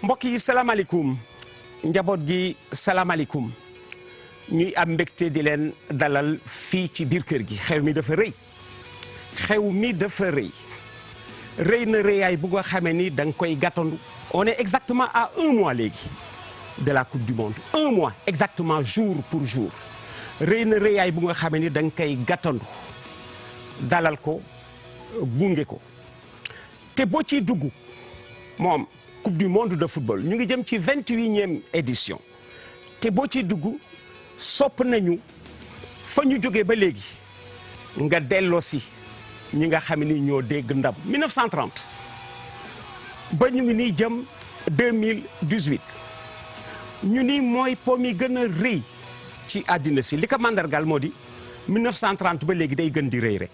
mbokk yi salaamaaleykum njaboot gi salaamaaleykum ñuy am mbégte di leen dalal fii ci biir kër gi xew mi dafa rëy rëy na rëyaay bu nga xamee ni da nga koy gàttandu. On est exactement à 1 mois léegi de la coupe du monde 1 mois exactement jour pour jour rëy na rëyaay bu nga xamee ni da nga koy gàttandu dalal ko gunge ko te boo ciy dugg moom coupe du monde de football ñu ngi jëm ci 28e édition te boo ciy dugg sopp nañu fa ñu jógee ba léegi nga delloo si ñi nga xam ni ñoo dégg ndam 1930 ba ñu ngi nii jëm 2018 ñu ni mooy po mi gën a rëy ci àddina si li ko mandargal moo di 1930 ba léegi day gën di rëy rek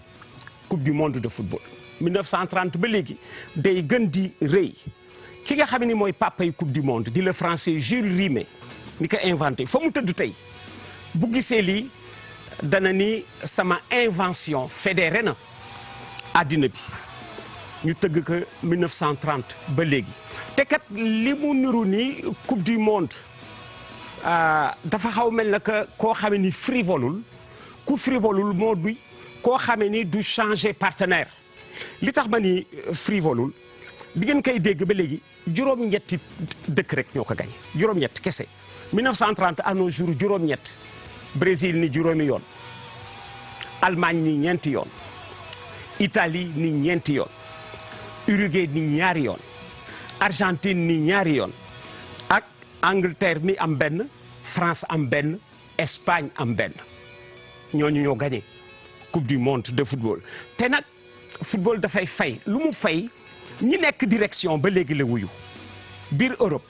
coupe du monde de football 1930 ba léegi day gën di rëy ki nga xam ni mooy papay coupe du monde di le français Jules Rimet ni ko inventé fa mu tëdd tey bu gisee lii dana ni sama invention fédéré na àddina bi ñu tëgg ko 1930 ba léegi te kat li mu niru ni coupe du monde dafa xaw mel na que koo xamee ni frivolul ku frivolul moo duy koo xamee ni du changer partenaire li tax ma ni frivolul bi ngeen koy dégg ba léegi juróom-ñetti dëkk rek ñoo ko gañ juróom-ñett kese 1930 à nos jours juróom-ñett Brésil ni juróomi yoon Allemagne ni ñeenti yoon Italie ni ñeenti yoon Uruguay ni ñaari yoon Argentine ni ñaari yoon ak Angleterre mi am benn France am benn Espagne am benn ñooñu ñoo gagné coupe du monde de football te nag football dafay fay lu mu fay ñi nekk direction ba léegi la wuyu biir Europe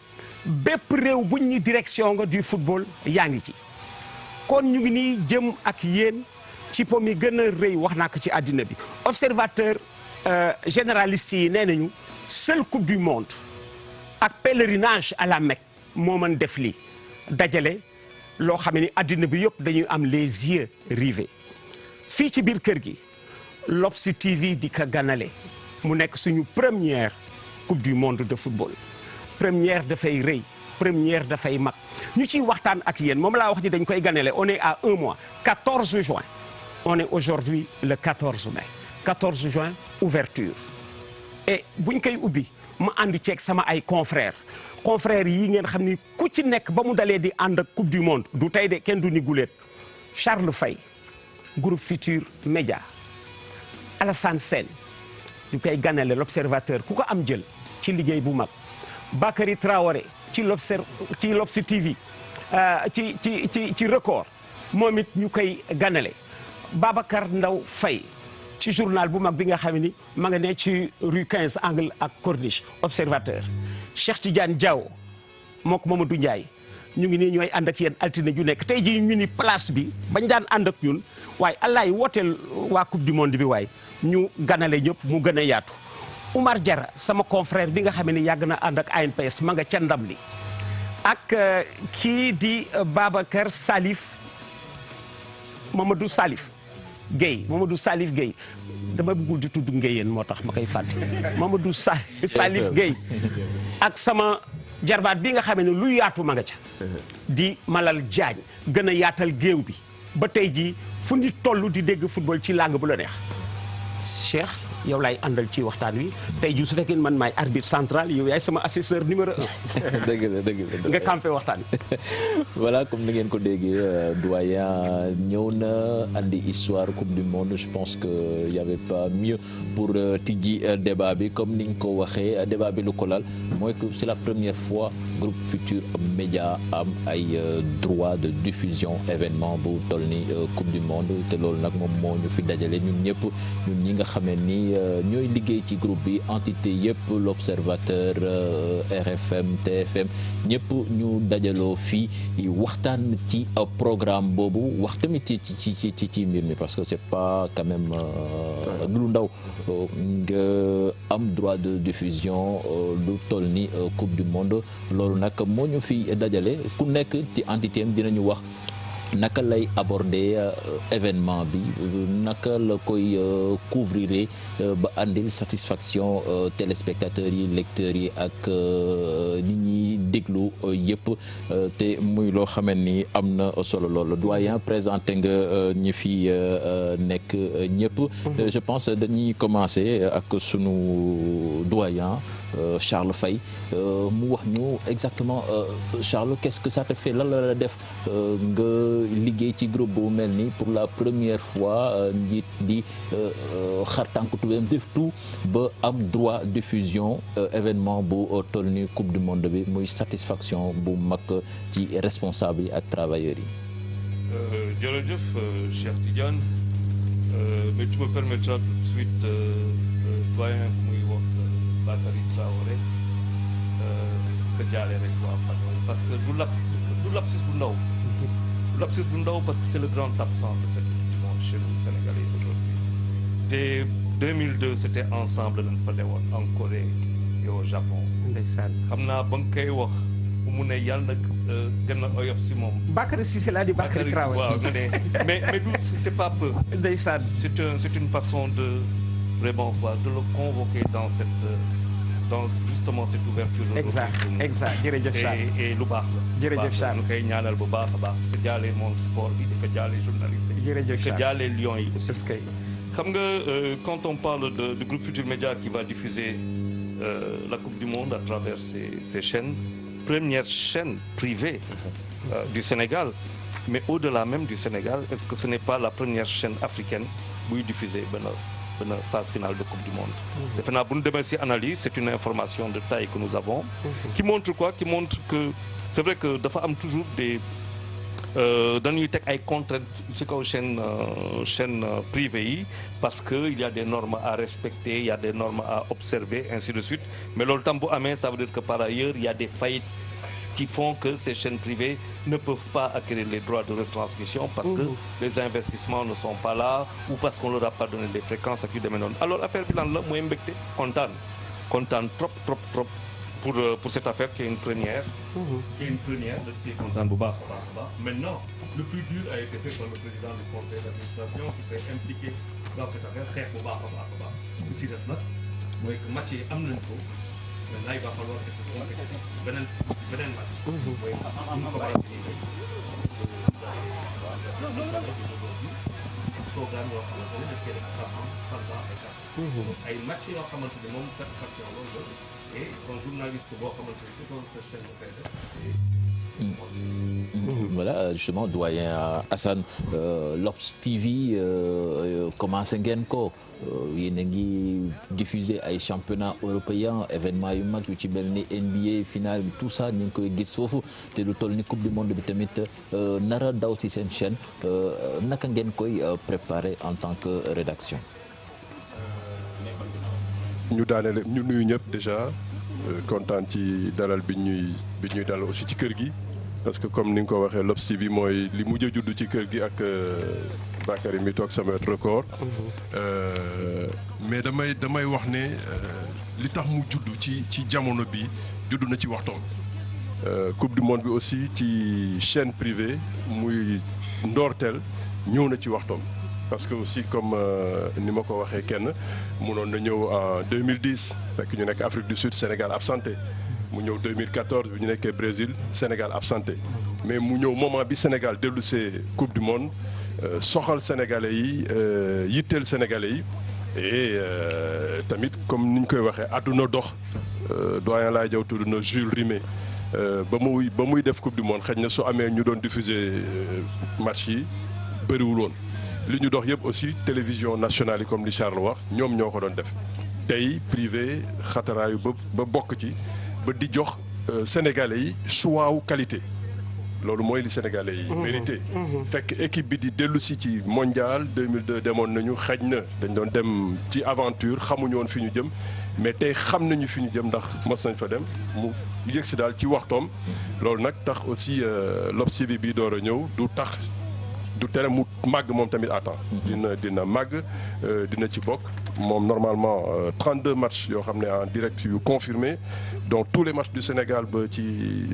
bépp réew buñ ñi direction nga du football yaa ngi ci kon ñu ngi nii jëm ak yéen ci po mi gën a rëy wax naa ko ci àddina bi observateur généraliste yi nee nañu seule coupe du monde ak pèlerinage à la Mecque moo mën def lii dajale loo xam ne àddina bi yëpp dañuy am les yeux rivés fii ci biir kër gi L'Obs TV di ko ganale mu nekk suñu première coupe du monde de football première dafay rëy première dafay mag ñu ciy waxtaan ak yéen moom laa wax ni dañ koy ganale on est à 1 mois 14 juin on est aujourd'hui le 14 mai 14 juin ouverture et buñ koy ubbi ma ànd ceeg sama ay confrères yi ngeen xam ni ku ci nekk ba mu dalee di ànd ak coupe du monde du tey de kenn du ni guléet Charles Faye groupe Futur Média Alassane Sène ñu koy ganale l'observateur ku ko am jël ci liggéey bu mag Bakary Traoré ci L'Obs TV ci record moom it ñu koy ganale Babacar Ndaw Faye ci journal bu mag bi nga xam ni ma nga ne ci rue 15 angle ak Corniche observateur Cheikh Tidiane Diaw mook Mamadou Ndiaye ñu ngi nii ñooy ànd ak yéen altine ju nekk tey jii ñu ni place bi bañ daan ànd ak ñun waaye allaay wooteel waa coupe du monde bi waaye ñu ganale ñëpp mu gën a yaatu Oumar Diarra sama confrère bi nga xam ne yàgg na ànd ak ANPS ma nga ca ndam li ak kii di Babacar Salif Mamadou Salif Gueye dama bëggul di tudd Ngéyeen moo tax ma koy fàtte Mamadou Salif Gueye ak sama jarbaat bi nga xam ne lu yaatu ma nga ca di Malal Diagne gën a yaatal géew bi ba tey jii fu nit toll di dégg football ci langue bu la neex Cheikh yow laay àndal ci waxtaan wi tey jii su fekkee man maay arbitre central yow yaay sama assesseur numéro 1. dëgg la nga campé waxtaan wi. voilà comme ni ngeen ko déggee doyen ñëw na andi histoire coupe du monde je pense que y avait pas mieux pour tijji débat bi comme ni ñu ko waxee débat bi lu ko lal mooy que c'est la première fois groupe Futur Média am ay droit de diffusion événement bu toll ni coupe du monde te loolu nag moom moo ñu fi dajale ñun ñëpp ñun ñi nga xamee ni. ñooy liggéey ci groupe bi entité yëpp l'observateur RFM TFM ñëpp ñu dajaloo fii waxtaan ci programme boobu wax tamit ci mbir mi parce que c'est pas quand même lu ndaw nga am droit de diffusion lu toll ni coupe du monde loolu nag moo ñu fi dajale ku nekk ci entité am dinañu wax naka lay aborder événement bi naka la koy couvrir ba andil satisfaction téléspectateurs yi lecteurs yi ak nit ñi déglu yëpp te muy loo xamante ni am na solo loolu doyen présenté nga ñi fi nekk ñëpp. Je pense dañuy commencer ak sunu doyen Charles Faye mu wax ñu exactement Charles qu'est-ce que ça te fait lan la def nga liggéey ci groupe bu mel ni pour la première fois njiit di xar tànk tubéem def tout ba am droit diffusion événement bu toll ni coupe du monde bi muy satisfaction bu mag ci responsable yi ak travailleurs yi. jërëjëf Cheikh Tidiane mais tu me permettras tout de suite doyen muy wax Bakary Traoré que jaale rek waa Padoy parce que du lapsus bu ndaw. Lapsus bu ndaw parce que c'est le grand absent de cette coupe du monde chez nous Sénégalais aujourd'hui te 2002 c'était ensemble lañ fa dewoon en Corée et au Japon. ndeysaan xam naa ba nga koy wax mu ne yàlla na gën a oyof si moom. Bakary Cissé laa di Bakary Traoré waaw mais du c'est pas peu. ndeysaan c'est une façon de vraiment de le convoquer dans justement cette ouverture. exact jërëjëf Charles et lu baax la. jërëjëf Charles ñu koy ñaanal bu baax a baax di ko jaalee monde sport bi di ko jaalee journaliste yi. jërëjëf Charles di ko jaalee Lions yi aussi. est-ce que xam nga quand on parle de groupe Futurs Médias qui va diffuser la coupe du monde à travers ses chaînes première chaîne privée du Sénégal mais au-delà même du Sénégal est-ce que ce n'est pas la première chaîne africaine buy diffuser benn phase finale de coupe du monde. defe naa bu ñu demee ci analyse c'est une information de taille que nous avons. qui montre quoi qui montre que c'est vrai que dafa am toujours des dañuy teg ay contraintes ci kaw chaîne privée yi parce que il y a des normes à respecter il y a des normes à observer ainsi de suite mais loolu tam bu amee ça veut dire que par ailleurs il y a des faillites qui font que ces chaînes privées ne peuvent pas acquérir les droits de retransmission parce que les investissements ne sont pas là ou parce qu'on leur a pas donné les fréquences ak yu demee noonu alors affaire bi lan la mooy mbégte kontaan trop pour cette affaire qui est une première. qui est une première dañ siy kontaan bu baax a baax. maintenant le plus dur a été fait par le président du conseil d'administration qui s'est impliqué dans cette affaire xeex bu baax a baax. lu si des nag mooy que match yi am nañ ko. maintenant il va falloir être compétitif beneen match. mooy am ko war a finir programme yoo xamante ne daf koy def pendant ay match yoo xamante ne moom satisfaction loolu et un journaliste boo xamante ne c'est comme sa chaîne bu koy def. Voilà justement doyen Assane L'Obs TV commencé ngeen ko yéen a ngi diffuser ay championnats européens événements yu mag yu ci mel ni NBA finale bi tout ça ñu ngi koy gis foofu te lu toll ni coupe du monde bi tamit nara daw ci seen chaîne naka ngeen koy préparer en tant que rédaction. ñu daaneel ñu nuyu ñëpp déjà kontaan ci dalal bi ñuy dalal aussi ci kër gi. parce que comme ni nga ko waxee L'Obs TV mooy li mujj a judd ci kër gi ak Bakary mi toog sama record. mais damay wax ne li tax mu judd ci jamono bi judd na ci waxtoom. coupe du monde bi aussi ci chaîne privée muy ndoorteel ñëw na ci waxtoom. parce que aussi comme ni ma ko waxee kenn mënoon na ñëw en 2010 fekk ñu nekk Afrique du Sud Sénégal absenté. mu ñëw 2014 bi ñu nekkee Brésil Sénégal absenté mais mu ñëw moment bi Sénégal dellu see coupe du monde soxal sénégalais yi yitteel sénégalais yi et tamit comme ni ñu koy waxee àdduna dox doyen Laye Diaw tudd na Jules Rimet ba muy def coupe du monde xëy na su amee ñu doon diffuser match yi bëriwul woon li ñu dox yëpp aussi télévision nationale yi comme li Charles wax ñoom ñoo ko doon def tey privé xataraayu ba bokk ci. ba di jox sénégalais yi choix wu qualité loolu mooy li sénégalais yi mérité fekk équipe bi di dellu si ci mondial 2002 demoon nañu xaj na dañ doon dem ci aventure xamuñu woon fi ñu jëm mais tey xam nañu fi ñu jëm ndax mos nañ fa dem mu yëg si daal ci waxtoom loolu nag tax aussi L'Obs TV bi door a ñëw du tax du tere mu màgg moom tamit à temps. dina màgg dina ci bokk moom normalement 32 matchs yoo xam ne en direct yu confirmé donc tous les matchs du Sénégal ba ci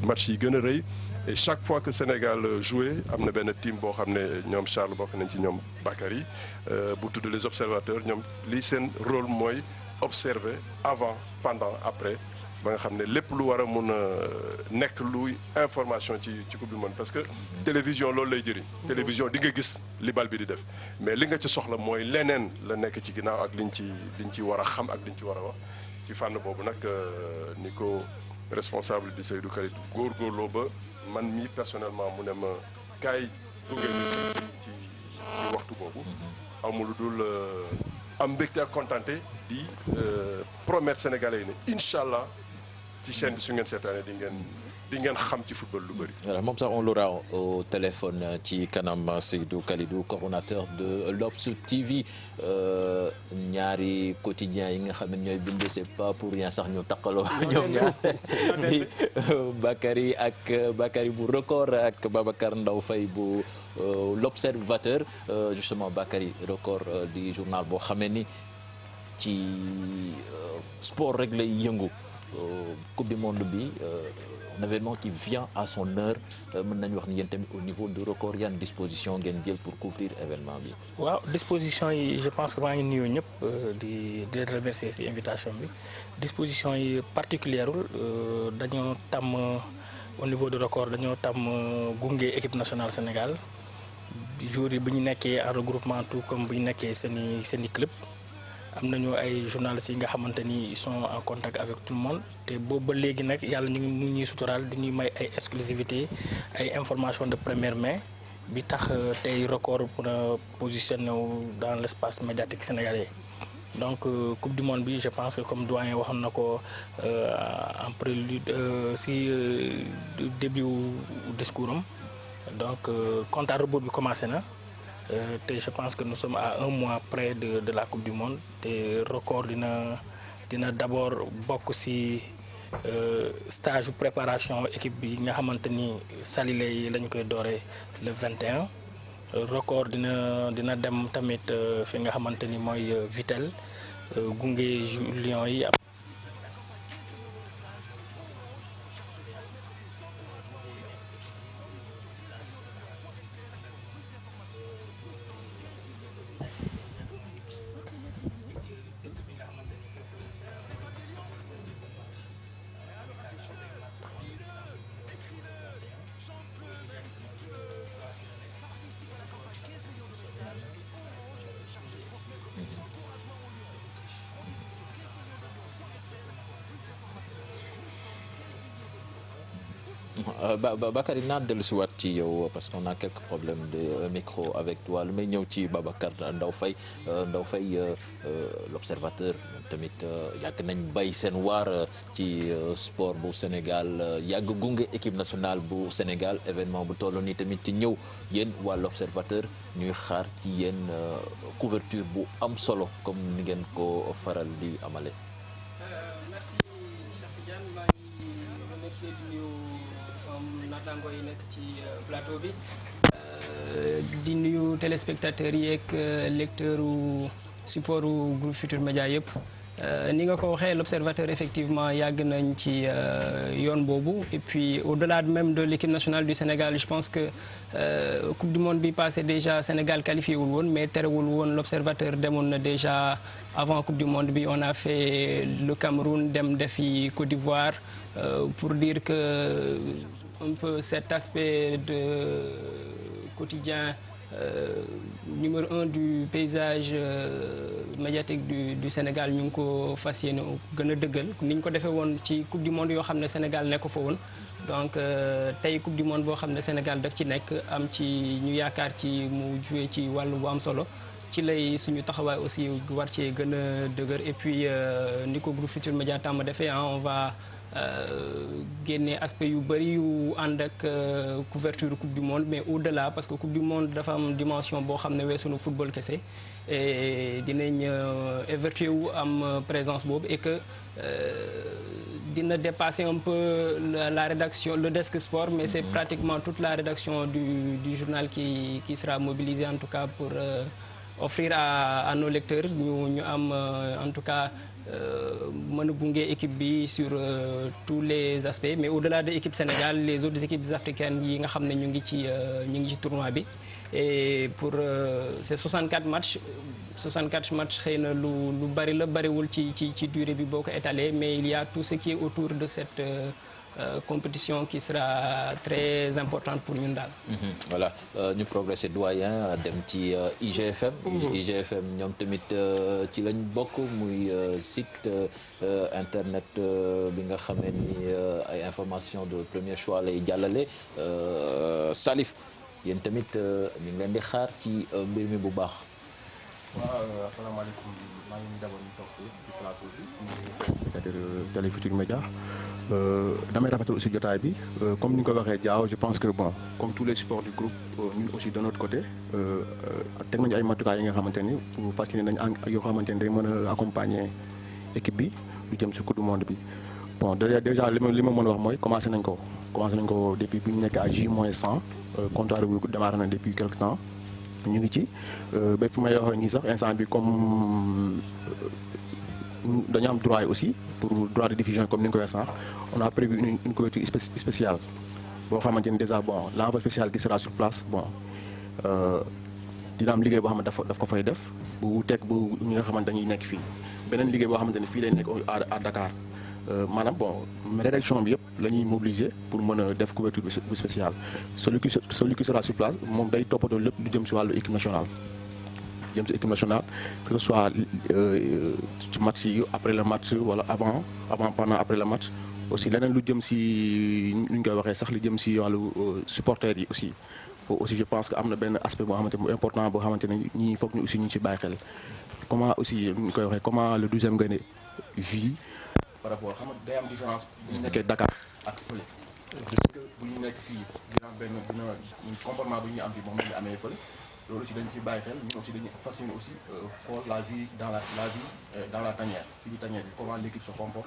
match yi gën a rëy et chaque fois que Sénégal joué am na benn team boo xam ne ñoom Charles bokk nañ ci ñoom Bakary bu tudd les observateurs ñoom lii seen rôle mooy observer avant pendant après ba nga xam ne lépp lu war a mun a nekk luy information ci coupe du monde parce que télévision loolu lay jëriñ. télévision di nga gis li bal bi di def mais li nga ci soxla mooy leneen la nekk ci ginnaaw ak liñ ci war a xam ak liñ ci war a wax ci fànn boobu nag ni ko responsable bi Seydou Kalit góorgóorloo ba man mii personnellement mu ne ma kaay gunge ñu ci waxtu boobu amul lu dul am mbégte ak contenté di promettre sénégalais yi ne incha allah ci chaîne bi su ngeen seetaanee di ngeen xam ci football lu bëri. voilà moom sax on l'aura au téléphone ci kanam Seydou Kalidou coordonnateur de l'Obs TV ñaari quotidiens yi nga xam ne ñooy bind c'est pas pour rien sax ñu takkaloo ñoom ñaar di Bakary bu record ak Babacar Ndaw Faye bu l'Observateur justement Bakary record di journal boo xamee ni ci sport rek lay yëngu. Coupe du monde bi un événement qui vient à son heure mën nañu wax ni yéen tamit au niveau du record yan disposition ngeen jël pour couvrir événement bi. waaw disposition yi je pense que maa ngi nuyu ñëpp di remercier ci invitation bi disposition yi particulièrement dañoo tàmm au niveau du record dañoo tàmm gunge équipe nationale Sénégal jour yi bu ñu nekkee en regroupement tout comme bu ñu nekkee seeni club. am nañu ay journalistes yi nga xamante ni ils sont en contact avec tout le monde te boobu ba léegi nag yàlla ñu ngi ñuy suturaal di ñuy may ay exclusivité ay informations de première main bi tax tey record pour a positionner dans l' espace médiatique sénégalais. donc coupe du monde bi je pense que comme doyen waxoon na ko en prélude si début discours am donc compte à rebours bi commencé na. te je pense que nous sommes à un mois près de la coupe du monde te record dina d'abord bokk ci stage préparation équipe bi nga xamante ni Salilé yi lañ koy dooree le 21 record dina dem tamit fi nga xamante ni mooy Vitel gunge Lions yi. Bakary naa dellusiwaat ci yow parce qu'on a quelques problèmes de micro avec toi lu may ñëw ci Babacar Ndaw Faye l'Observateur tamit yàgg nañ bay seen waar ci sport bu Sénégal yàgg gunge équipe nationale bu Sénégal événement bu toll nii tamit ci ñëw yéen waa l'Observateur ñuy xaar ci yéen couverture bu am solo comme ni ngeen ko faral di amale. Merci Cheikh Tidiane maa ngi remercier di nuyu sama naataango yi nekk ci plateau bi di nuyu téléspectateurs yi ak lecteurs u support u groupe Futurs Médias yëpp ni nga ko waxee l'Observateur effectivement yàgg nañ ci yoon boobu et puis au-delà même de l'équipe nationale du Sénégal je pense que coupe du monde bi passé déjà Sénégal qualifié wul woon mais terewul woon l'Observateur demoon na déjà avant coupe du monde bi on a fait le Cameroun dem defi Côte d'Ivoire pour dire que un peu cet aspect de quotidien numéro 1 du paysage médiatique du Sénégal ñu ngi ko fas yéene gën a dëggal ni ñu ko defee woon ci coupe du monde yoo xam ne Sénégal nekk fa woon donc tey coupe du monde boo xam ne Sénégal daf ci nekk am ci ñu yaakaar ci mu joué ci wàllu bu am solo ci lay suñu taxawaay aussi war cee gën a dëgër et puis ni ko groupe Futurs Médias tàmm defee on va génne aspect yu bëri yu ànd ak couverture coupe du monde mais au-delà parce que coupe du monde dafa am dimension boo xam ne weesu na football kese et dinañ évertuer wu am présence boobu et que dina dépasser un peu la rédaction, le desk sport, mais c'est pratiquement toute la rédaction du journal qui sera mobilisée en tout cas pour offrir à nos lecteurs ñu am en tout cas mën a gunge équipe bi sur tous les aspects, mais au-delà de équipe Sénégal, les autres équipes africaines yi nga xam ne ñu ngi ci tournoi bi. Et pour ces 64 matchs xëy na lu bari la bariwul ci durée bi boo ko étalé, mais il y a tout ce qui est autour de cette compétition qui sera très importante pour ñun daal. Voilà ñu progressé doyen dem ci IGFM. IGFM ñoom tamit ci lañ bokk muy site internet bi nga xamee ni ay information de premier choix lay jàllale. Salif yéen tamit ñu ngi leen di xaar ci mbir mi bu baax. waaw asalaamaaleykum maa ngi d'abord ñu toog ci plateau bi ñu téléspectateur Télé Futurs Médias damay rafetlu aussi jotaay bi comme ni nga ko waxee Diaw je pense que bon comme tous les supports du groupe ñun aussi de notre côté teg nañu ay matukaay yi nga xamante ni pour fas yéene nañu yoo xamante ni day mën a accompagner équipe bi lu jëm si coupe du monde bi. bon déjà li ma mën a wax mooy commencé nañ ko depuis bu ñu nekk à J-100 comptoir bi démarré na depuis quelque temps. ñu ngi ci ba fi may waxee nii sax instant bi comme dañu am droit aussi pour droit de diffusion comme ni nga ko waxee sànq on a prévu une couverture spéciale boo xamante ni déjà bon l'envoyé spécial qui sera sur place bon dina am liggéey boo xam ne daf ko fay def bu wuuteeg bu ñi nga xamante dañuy nekk fii beneen liggéey boo xamante ne fii lay nekk à Dakar maanaam bon rédaction bi yëpp la ñuy mobiliser pour mën a def couverture bu spéciale celui qui sera sur place moom day toppatoo lépp lu jëm si wàllu équipe nationale que ce soit ci match yi après le match wala avant pendant après le match aussi leneen lu jëm si nu ñu koy waxee sax lu jëm si wàllu supporters yi aussi foofu aussi je pense que am na benn aspect boo xamante ne important boo xamante ne ñii foog ñu aussi ñu ci bàyyi xel comment aussi ñu koy waxee comment le 12e Gaïndé vit par rapport xam nga day am différence bu ñu nekkee Dakar ak fële parce que bu ñu nekk fii dina am benn comportement bu ñu am fii moom la ñu amee fële loolu aussi dañu ci bàyyi xel ñun aussi dañuy fas yéene aussi xool la vie dans la tanière ci biir tanière bi comment l'équipe se comporte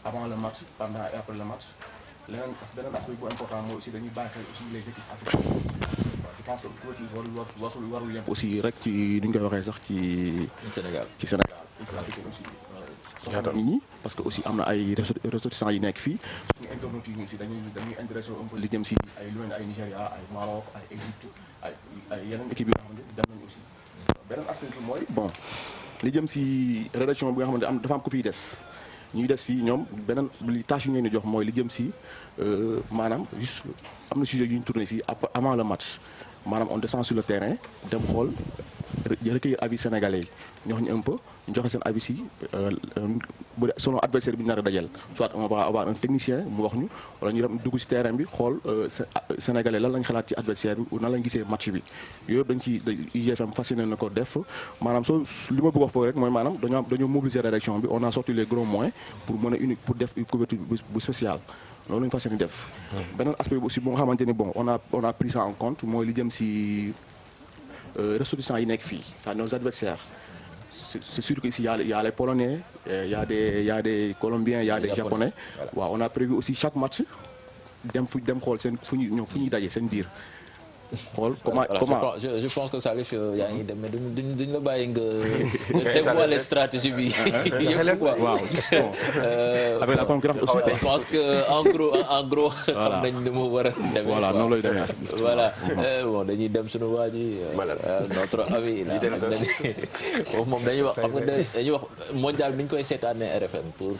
avant le match pendant et après le match beneen aspect bu important mooy aussi dañuy bàyyi xel aussi les équipes africaines je pense que couverture warul yem aussi rek ci ni ñu koy waxee sax ci Sénégal aussi nit ñi parce que aussi am na ay ressortissants yi nekk fii suñu internautes yi aussi dañuy intéressé un peu li jëm si ay lu mel ne ay Nigéria ay Maroc ay Égypte ay yeneen équipe yoo xamante dem nañu aussi beneen aspect bi mooy bon li jëm si rédaction bi nga xamante dafa am ku fiy des ñuy des fii ñoom beneen li tâche yu ñu leen di jox mooy li jëm si maanaam juste am na sujet yu ñu tourné fii avant le match maanaam on descend sur le terrain dem xool recueillir avis sénégalais yi ñoo xam ne un peu joxe seen avis si selon adversaire bi ñu nar a dajal soit on va avoir un technicien mu wax ñu wala ñu dem dugg si terrain bi xool sénégalais lan lañ xalaat ci adversaire bi nan lañ gisee match bi yooyu yëpp dañ ci IGFM fasciné na ko def maanaam li ma bëgg wax foofu rek mooy maanaam dañoo mobiliser rédaction bi on a sorti les gros moyens pour mën a pour def une couverture bu spéciale loolu la ñu fas yéene def. beneen aspect bi aussi bu nga xamante ni bon on a pris ça en compte mooy li jëm si ressortissants yi nekk fii c'est nos adversaires c'est sûr que ici il y a les Polonais il y a des Colombiens il y a des Japonais waaw on a prévu aussi chaque match dem xool seen fu ñuy daje seen biir xool comment je pense que Salif yaa ngi dem mais duñ la bàyyi nga dévoiler stratégie bi yëpp quoi waaw avec la concurrence aussi je pense que en gros xam nañ ni mu war a demee voilà noonu lay demee voilà bon dañuy dem suñu waa ji notre ami la moom dañuy wax xam nga dañuy wax mondial bi ñu koy seetaanee RFM pour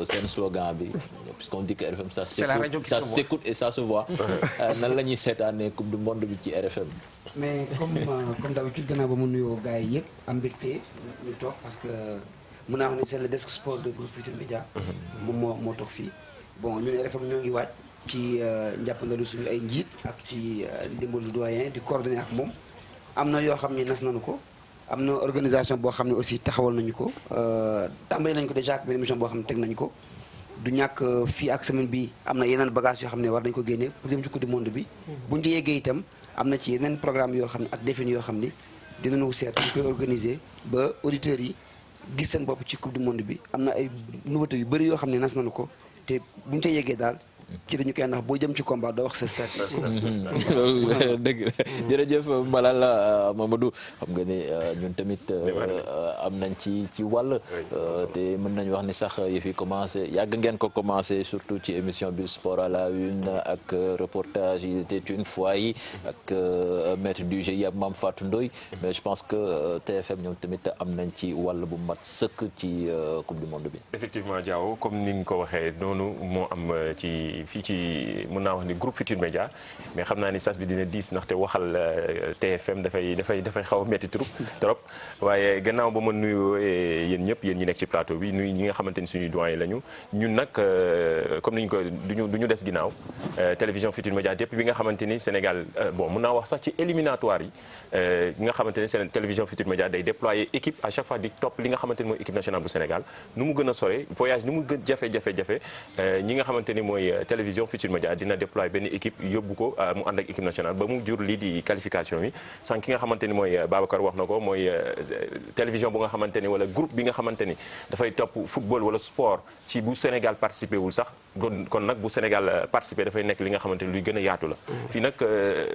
seen slogan bi puisqu'on dit que RFM ça s'écoute et ça se voit nan la ñuy seetaanee coupe du monde bi ci RFM. mais comme d'habitude gannaaw ba mu nuyoo gars yi yëpp am mbégte ñu toog parce que mën naa wax ne c'est le desk sport de groupe Futurs Médias. moom moo toog fii bon ñun RFM ñoo ngi waaj ci njàppandalu suñu ay njiit ak ci ndimbalu doyen di coordonner ak moom am na yoo xam ne nas nañu ko am na organisation boo xam ne aussi taxawal nañu ko tàmbali nañu ko déjà ak benn émission boo xam ne teg nañu ko. du ñàkk fii ak semaine bi am na yeneen bagage yoo xam ne war nañu ko génne pour dem ci coupe du monde bi buñ ci yeggee itam am na ci yeneen programme yoo xam ne ak défini yoo xam ne dinañu seet ñu koy organiser ba auditeurs yi gis seen bopp ci coupe du monde bi am na ay nouveautés yu bëri yoo xam ne nas nañu ko te bu ñu ca yeggee daal ci dañu koy ndax boo jëm ci combat doo wax sa stade. dëgg jërëjëf Malal Mamadou xam nga ne ñun tamit am nañ ci wàll te mën nañu wax ni sax yëf yi commencé yàgg ngeen ko commencé surtout ci émission bi sport à la une ak reportage yi était une fois yi ak maître du jeu yi ak Mame Fatou Ndoye mais je pense que TFM ñoom tamit am nañ ci wàll bu mat sëkk ci coupe du monde bi. effectivement Diaw comme ni nga ko waxee noonu moo am ci fii ci mën naa wax ni groupe Futurs Médias mais xam naa ni sas bi dina diis ndaxte waxal TFM dafay xaw a métti trop waaye gannaaw ba ma nuyu yéen ñëpp yéen ñi nekk ci plateau bi nuyu ñi nga xamante ni suñuy doyen lañu ñun nag comme ni ñu ko duñu des ginnaaw télévision Futurs Médias depuis bi nga xamante ni Sénégal bon mën naa wax sax ci éliminatoire yi nga xamante ni seen télévision Futurs Médias day déployer équipe à chaque fois di topp li nga xamante ni mooy équipe nationale bu Sénégal nu mu gën a sore voyage nu mu gën jafe ñi nga xamante ni mooy télévision Futurs Médias dina déployer benn équipe yóbbu ko mu ànd ak équipe nationale ba mu jur lii di qualification yi sànq ki nga xamante ni mooy Babacar wax na ko mooy télévision bu nga xamante ni wala groupe bi nga xamante ni dafay topp football wala sport ci bu Sénégal participé wul sax kon nag bu Sénégal participé dafay nekk li nga xamante ni luy gën a yaatu la fii nag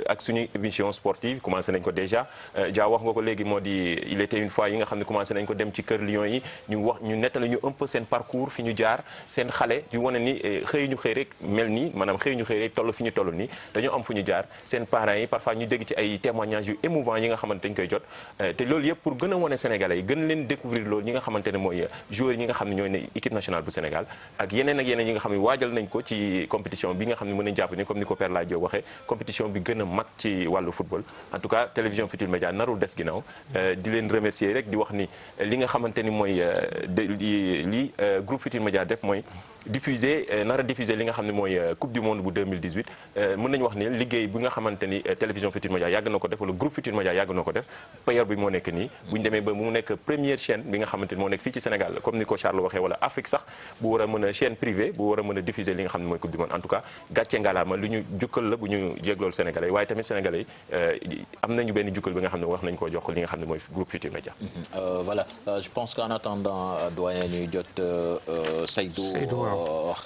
ak suñu émission sportive commencé nañ ko déjà Dia wax nga ko léegi moo di il était une fois yi nga xam ne commencé nañ ko dem ci kër Lions yi ñu nettali ñu un peu seen parcours fi ñu jaar seen xale di wane ni xëy ñu xëy rek mel nii maanaam xëy ñu xëy rek toll fi ñu toll nii dañoo am fu ñu jaar seen parents yi parfois ñu dégg ci ay témoignages yu émouvants yi nga xamante dañ koy jot te loolu yëpp pour gën a wane Sénégalais yi gën leen découvrir loolu ñi nga xamante ne mooy joueurs yi nga xam ne ñooy ne équipe nationale bu Sénégal ak yeneen yi nga xam ne waajal nañ ko ci compétition bi nga xam ne mën nañ jàpp ni comme ni ko Père Laye Diop waxee compétition bi gën a mag ci wàllu football en tout cas télévision Futurs Médias narul des ginnaaw di leen remercier rek di wax ni li nga xamante ni mooy li groupe Futurs Médias def mooy nar a diffuser li nga xam ne mooy coupe du monde bu 2018 mën nañu wax ni liggéey bi nga xamante ni télévision Futurs Médias yàgg na ko def wala groupe Futurs Médias yàgg na ko def payeur bi moo nekk nii bu ñu demee ba mu nekk première chaîne bi nga xamante ni moo nekk fii ci Sénégal comme ni ko Charles waxee wala Afrique sax bu war a mën a chaîne privée bu war a mën a diffuser li nga xam ne mooy coupe du monde en tout cas gàcce ngalaama lu ñu jukkal la bu ñu jéglool Sénégalais waaye tamit Sénégalais am nañu benn jukkal bi nga xam ne wax nañ koo jox li nga xam ne mooy groupe Futurs Médias. Voilà je pense qu'en attendant doyen ñuy jot Seydou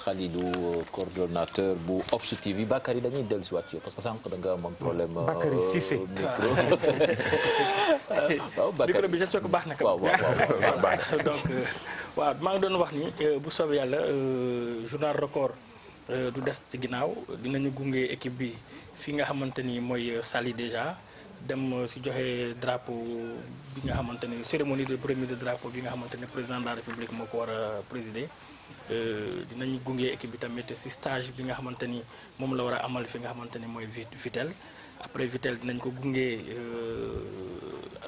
Khalidou coordonnateur bu Obs TV Bakary dañuy dellusiwaat ci yow parce que sànq da nga am problème. Bakary Cissé micro. waaw Bakary micro bi j'espère que baax na. waaw donc waaw maa ngi doon wax ni bu soobee yàlla journal record du des ci ginnaaw dinañu gunge équipe bi fi nga xamante ni mooy Saly déjà dem si joxe drapeau bi nga xamante ni cérémonie de remise de drapeau bi nga xamante ni président de la République moo ko war a présider. dinañu gunge équipe bi tamit si stage bi nga xamante ni moom la war a amal fi nga xamante ni mooy Vitel après Vitel dinañ ko gunge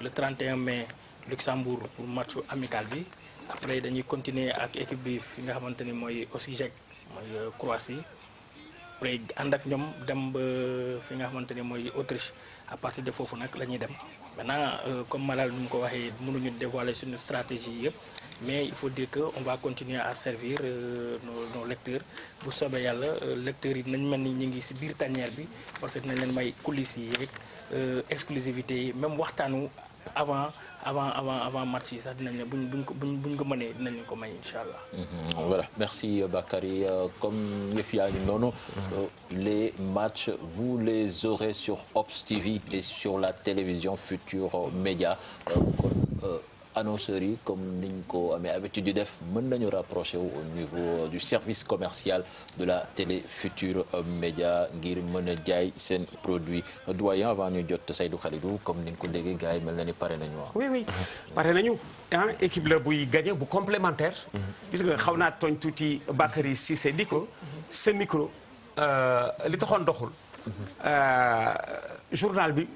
le 31 mai Luxembourg pour match amical bi après dañuy continuer ak équipe bi fi nga xamante ni mooy Osijek mooy Croatie après ànd ak ñoom dem ba fi nga xamante ni mooy Autriche à partir de foofu nag la ñuy dem maintenant comme Malal nu mu ko waxee mënuñu dévoiler suñu stratégie yëpp mais il faut dire que on va continuer à servir nos lecteurs bu soobee yàlla lecteurs yi dinañ mel ni ñu ngi ci biir tanière bi parce que dinañ leen may coulisses yi rek exclusivité yi même waxtaanu avant match yi sax dinañ ne buñ ko mënee dinañ ko may incha allah. Voilà merci Bakary comme yëf yaa ngi noonu les matchs vous les aurez sur Obs TV et sur la télévision Futurs Médias annonceurs yi comme niñ ko amee habitude di def mën nañu rapprocher wu au niveau du service commercial de la télé Futurs Médias ngir mën a jaay seen produit doyen avant ñu jot Seydou Khalidou comme ni nga ko déggee gars yi mel na ni pare nañu wax. oui pare nañu équipe la buy gagné bu complémentaire. gis nga xaw naa tooñ tuuti Bakary Cissé di ko sa micro li taxoon doxul journal bi.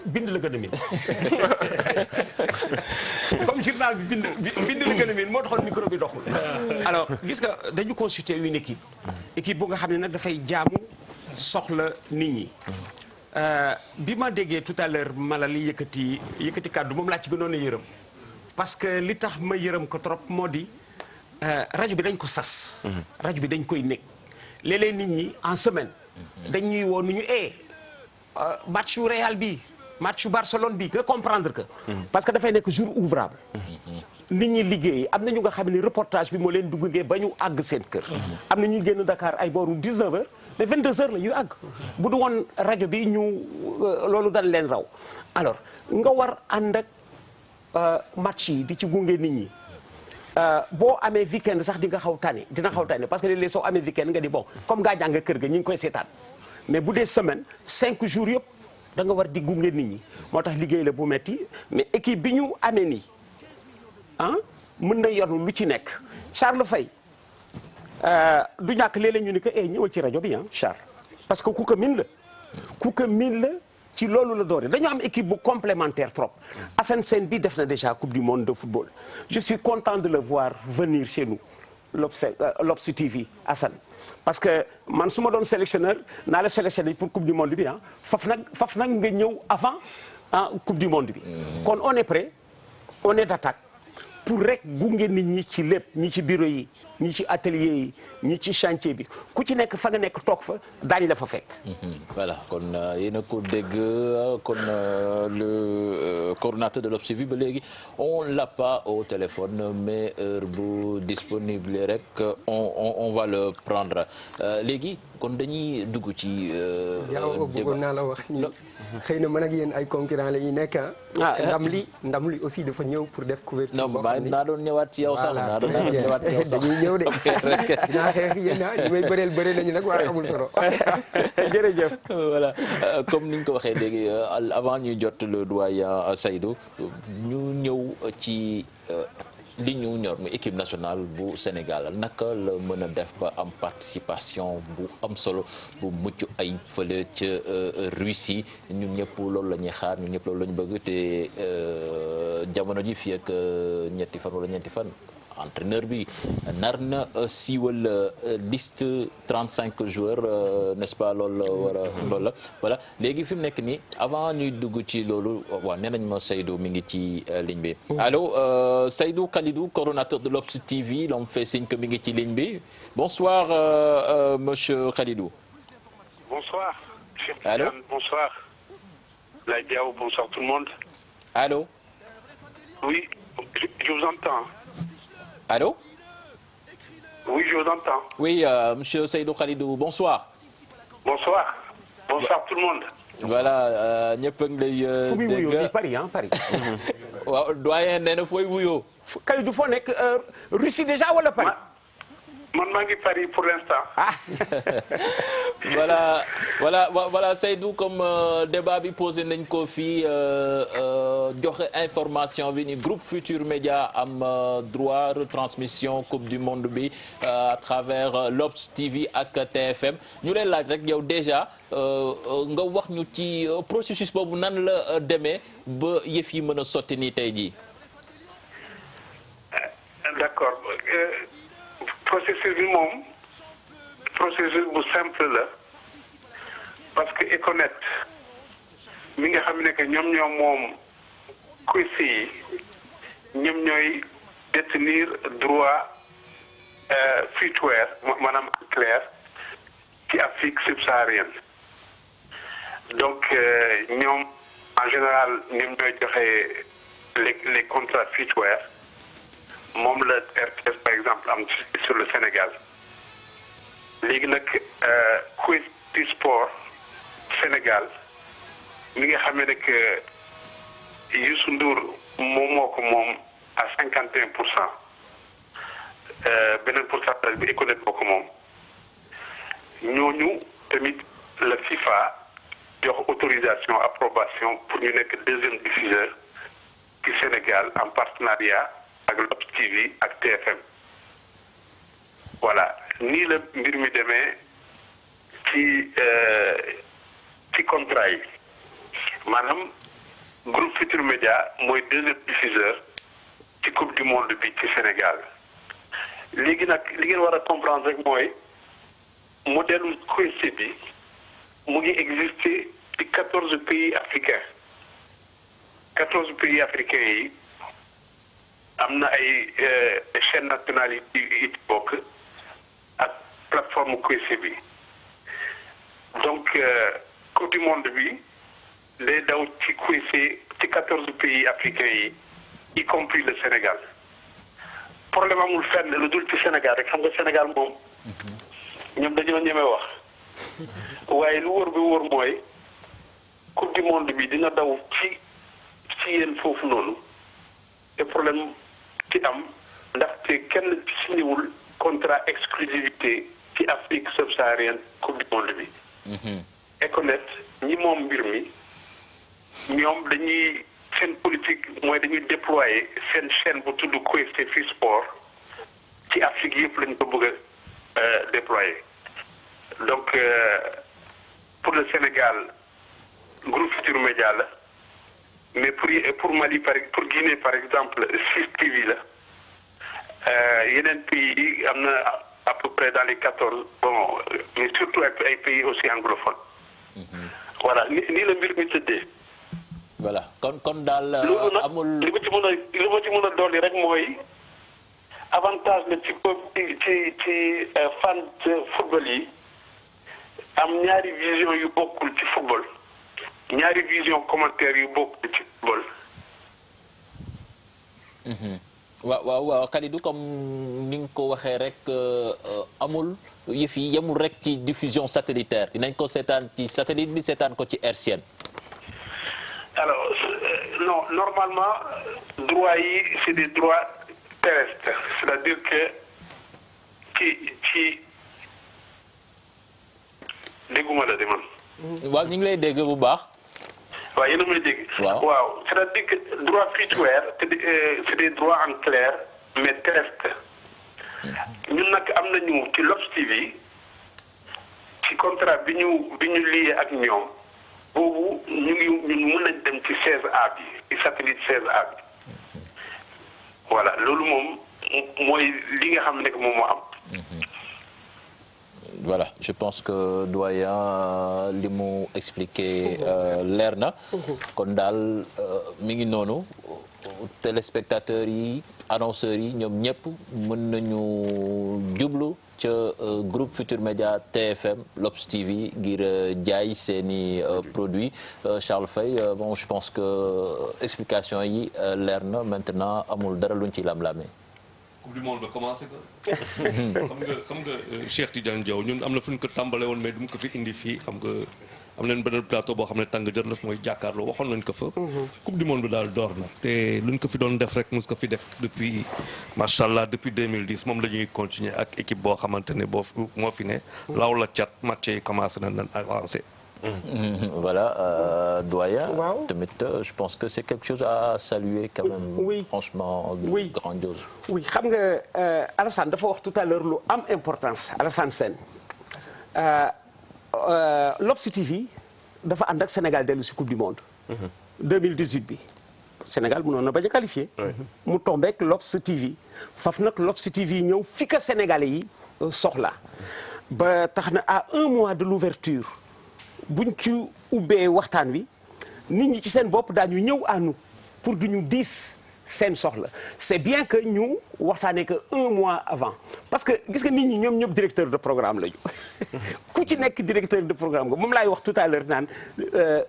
bind la gën a miin comme journal bi bind la gën a miin moo taxoon micro bi doxul alors gis nga dañu constituer une équipe bu nga xam ne nag dafay jaamu soxla nit ñi bi ma déggee tout à l'heure Malal yëkkati kàddu moom laa ci gënoon a yërëm parce que li tax ma yërëm ko trop moo di rajo bi dañ ko sas rajo bi dañ koy nekk léeg-léeg nit ñi en semaine dañ ñuy woo nu ñu match yu Real bi match Barcelone bi nga comprendre que parce que dafay nekk jour ouvrable nit ñi liggéey am na ñu nga xam ne reportage bi moo leen duggee ba ñu àgg seen kër. am na ñu génn Dakar ay booru 19h mais 22h la ñuy àgg. bu du woon rajo bi ñu loolu dal leen raw alors nga war ànd ak match yi di ci gunge nit ñi. boo amee weekend sax di nga xaw tane dina xaw tane parce que léeg-léeg soo amee weekend nga di bon comme gaa jàng kër ga ñu ngi koy seetaan mais bu dee semaine 5 jours yëpp da nga war di gunge nit ñi moo tax liggéey la bu metti mais équipe bi ñu amee nii mën na yonu lu ci nekk Charles Faye du ñàkk léeg-léeg ñu ni que ñëwal ci rajo bi Charles parce que ku ko min la ci loolu la doore dañu am équipe bu complémentaire trop Assane Sène bi def na déjà coupe du monde de football je suis content de le voir venir chez nous l'Obs TV Assane parce que man su ma doon sélectionneur naa la sélectionné pour coupe du monde bi faf nag nga ñëw avant coupe du monde bi kon on est prêt on est d'attaque pour rek gunge nit ñi ci lépp ñi ci bureau yi ñi ci atelier yi ñi ci chantier bi ku ci nekk fa nga nekk toog fa daañu la fa fekk. voilà kon yéen a ko dégg kon le coordonnateur de l'Obs TV ba léegi on l'a pas au téléphone mais heure bu disponible rek on va le prendre léegi kon dañuy dugg ci. jaaw bëggoon naa la wax ni xëy na man ak yéen ay concurrent la ñuy nekk ndam li aussi dafa ñëw pour def couverture. non naa doon ñëwaat ci yow sax naa doon ñëwaat ci yow sax dañuy ñëw de dinaa xeex yéen ñi may bëreel bëri nañu nag waaye amul solo. jërëjëf voilà comme ni ñu ko waxee léegi avant ñuy jot le doyen Seydou ñu ñëw ci li ñu ñor mu équipe nationale bu Sénégal naka la mën a def ba am participation bu am solo bu mucc ay fële ca Russie ñun ñëpp loolu la ñuy xaar ñun ñëpp loolu la ñu bëgg te jamono ji fii ak ñetti fan wala ñeenti fan entraîneur bi nar na siiwal liste 35 joueurs n'est-ce pas loolu la voilà léegi fi mu nekk nii avant ñuy dugg ci loolu waaw nee nañ ma Seydou mi ngi ci ligne bi allo Seydou Khalidou coordonnateur de l'Obs TV l'on me fait signe que mi ngi ci ligne bi bonsoir monsieur Khalidou. Bonsoir. Allô. Bonsoir. La Diao, bonsoir tout le monde. Allô. Oui, je vous entends. Allô. Oui, je vous entends. Oui, monsieur Seydou Khalidou, bonsoir. Bonsoir. Bonsoir tout le monde. Voilà ñëpp a ngi lay fu muy wuyoo Paris Paris. waaw doyen nee na fooy wuyoo. Khalidou foo nekk Russie déjà wala Paris. man maa ngi Paris pour l'instant. voilà Seydou comme débat bi posé nañ ko fii joxe information bi ni groupe Futur Média am droit retransmission coupe du monde bi à travers l'Obs TV ak TFM ñu leen laaj rek yow déjà nga wax ñu ci processus boobu nan la demee ba yëf yi mën a sotti nii tey jii. D'accord. Processus bi moom processus bu simple la parce que Econet mi nga xam ne que ñoom moom quiz yi ñoom ñooy détenir droit footwear maanaam en clair ci Afrique subsaharienne donc ñoom en général ñoom ñooy joxe les contrats footwear moom la RTS par exemple am sur le Sénégal léegi nag quiz du sport Sénégal mi nga xam ne que Youssou Ndour moom moo ko moom à 51%. Beneen pourcentage bi Econet moo ko moom ñooñu tamit la FIFA jox autorisation approbation pour ñu nekk deuxième diffuseur ci Sénégal en partenariat ak l'Obs TV ak TFM voilà nii la mbir mi demee ci contrat yi maanaam groupe Futur Média mooy deuxième diffuseur ci coupe du monde bi ci Sénégal léegi nag li ngeen war a comprendre rek mooy modèle quiz bi mu ngi exister ci 14 pays africains 14 pays africains yi am na ay chaîne nationale yi bokk ak plateforme quiz bi donc coupe du monde bi day daw ci quiz ci 14 pays africains yi y compris le Sénégal problème amul fenn lu dul ci Sénégal rek xam nga Sénégal moom ñoom dañoo ñeme wax waaye lu wóor bi wóor mooy coupe du monde bi dina daw ci yéen foofu noonu te problème ci am ndaxte kenn signéwul contrat exclusivité ci Afrique subsaharienne coupe du monde bi. Econet ñi moom mbir mi ñoom dañuy seen politique mooy dañuy déployer seen chaîne bu tudd QFT Sport ci Afrique yëpp lañ ko bëgg a déployer donc pour le Sénégal groupe Futurs Médias la mais pour Mali pour Guinée par exemple 6TV la yeneen pays yi am na à peu près dans les 14 bon mais surtout ay pays aussi anglophones. voilà nii la mbir mi tëddee. voilà kon daal amul. li ma ci mën a dolli rek mooy avantage la ci fan football yi am ñaari vision yu bokkul ci football ñaari vision commentaire yu bokkul ci football. waaw Kalidou comme ni nga ko waxee rek amul yëf yi yemul rek ci diffusion satellitaire dinañ ko seetaan ci satellite bi seetaan ko ci hertzienne. alors non normalement droits yi c'est des droits terrestres c'est-à-dire que ci dégguma la de man. waaw ñu ngi lay dégg bu baax. waaw yéen a may dégg. waaw c'est-à-dire que droit free-to-air c'est des droits en clair mais terrestres ñun nag am nañu ci L'Obs TV ci contrat bi ñu lié ak ñoom boobu ñun mën nañ dem ci 16A bi ci satellite 16A bi voilà loolu moom mooy li nga xam ne moom moo am. Voilà, je pense que doyen li mu expliqué leer na kon daal mi ngi noonu téléspectateurs yi annonceurs yi ñoom ñëpp mën nañu jublu ca groupe Futurs Médias TFM L'Obs TV ngir jaay seeni produits Charles Faye bon je pense que explication yi leer na maintenant amul dara luñ ci lam-lamee. Coupe du monde ba commencé ko xam nga Cheikh Tidiane Diaw ñun am na fu ñu ko tàmbale woon mais du mu ko fi indi fii xam nga am nañ beneen plateau boo xam ne tàng jër la mooy jàkkaarloo waxoon nañ ko fa. Coupe du monde bi daal door na te luñ ko fi doon def rek mos ko fi def depuis macha allah depuis 2010 moom la ñuy continuer ak équipe boo xamante ne moo fi ne. law la cat match yi commencé nañ avancé. Voilà doyen. waaw tamit je pense que c'est quelque chose à saluer quand même. oui franchement grandiose. oui xam nga Alassane dafa wax tout à l'heure lu am importance Alassane Sène L'Obs TV dafa ànd ak Sénégal dellu si coupe du monde. 2018 bi Sénégal mënoon na bañ a qualifié. mu tombé ak L'Obs TV faf nag L'Obs TV ñëw fi ka Sénégalais yi soxla ba tax na à un mois de l'ouverture buñ ci ubbee waxtaan wi nit ñi ci seen bopp daañu ñëw à nous pour du ñu diis seen soxla c'est bien que ñu waxtaanee que un mois avant parce que gis nga nit ñi ñoom ñëpp directeur de programme lañu ku ci nekk directeur de programme nga moom laay wax tout à l'heure naan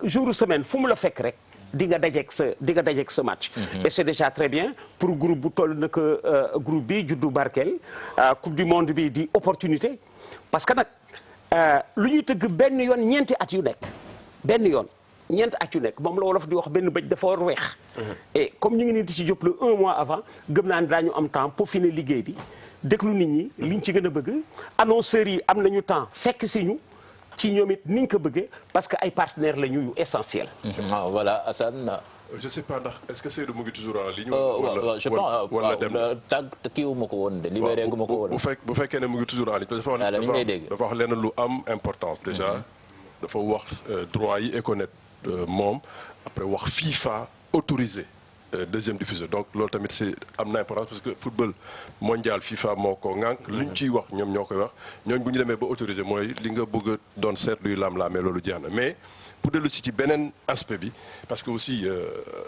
jour semaine fu mu la fekk rek di nga dajeek sa match. et c'est déjà très bien pour groupe bu toll na que groupe bi juddu barkeel coupe du monde bi di opportunité parce que nag lu ñuy tëgg benn yoon ñeenti at yu nekk benn yoon ñeenti at yu nekk moom la wolof di wax benn bëj dafa war weex. et comme ñu ngi nii di ci jublu un mois avant gëm naa ne daañu am temps pour finir liggéey bi déglu nit ñi liñ ci gën a bëgg annonceurs yi am nañu temps fekk si ñu ci ñoom it niñ ko bëggee parce que ay partenaires la ñu essentiel. voilà Assane. je sais pas ndax est-ce que Seydou mu ngi toujours en ligne. je pense wala dem kiiwu ma ko woon de libéré gu ma ko woon. bu fekkee ne mu ngi toujours en ligne. dafa wax lenn lu am importance déjà. dafa wax droit yi Econet moom après wax FIFA autorisé deuxième diffuseur donc loolu tamit c'est am na importance parce que football mondial FIFA moo ko ŋànk lu ñu ciy wax ñoom ñoo koy wax ñooñ bu ñu demee ba autorisé mooy li nga bëgg a doon seetluy lam-laamee loolu jeex na mais. pour dellu si ci beneen aspect bi parce que aussi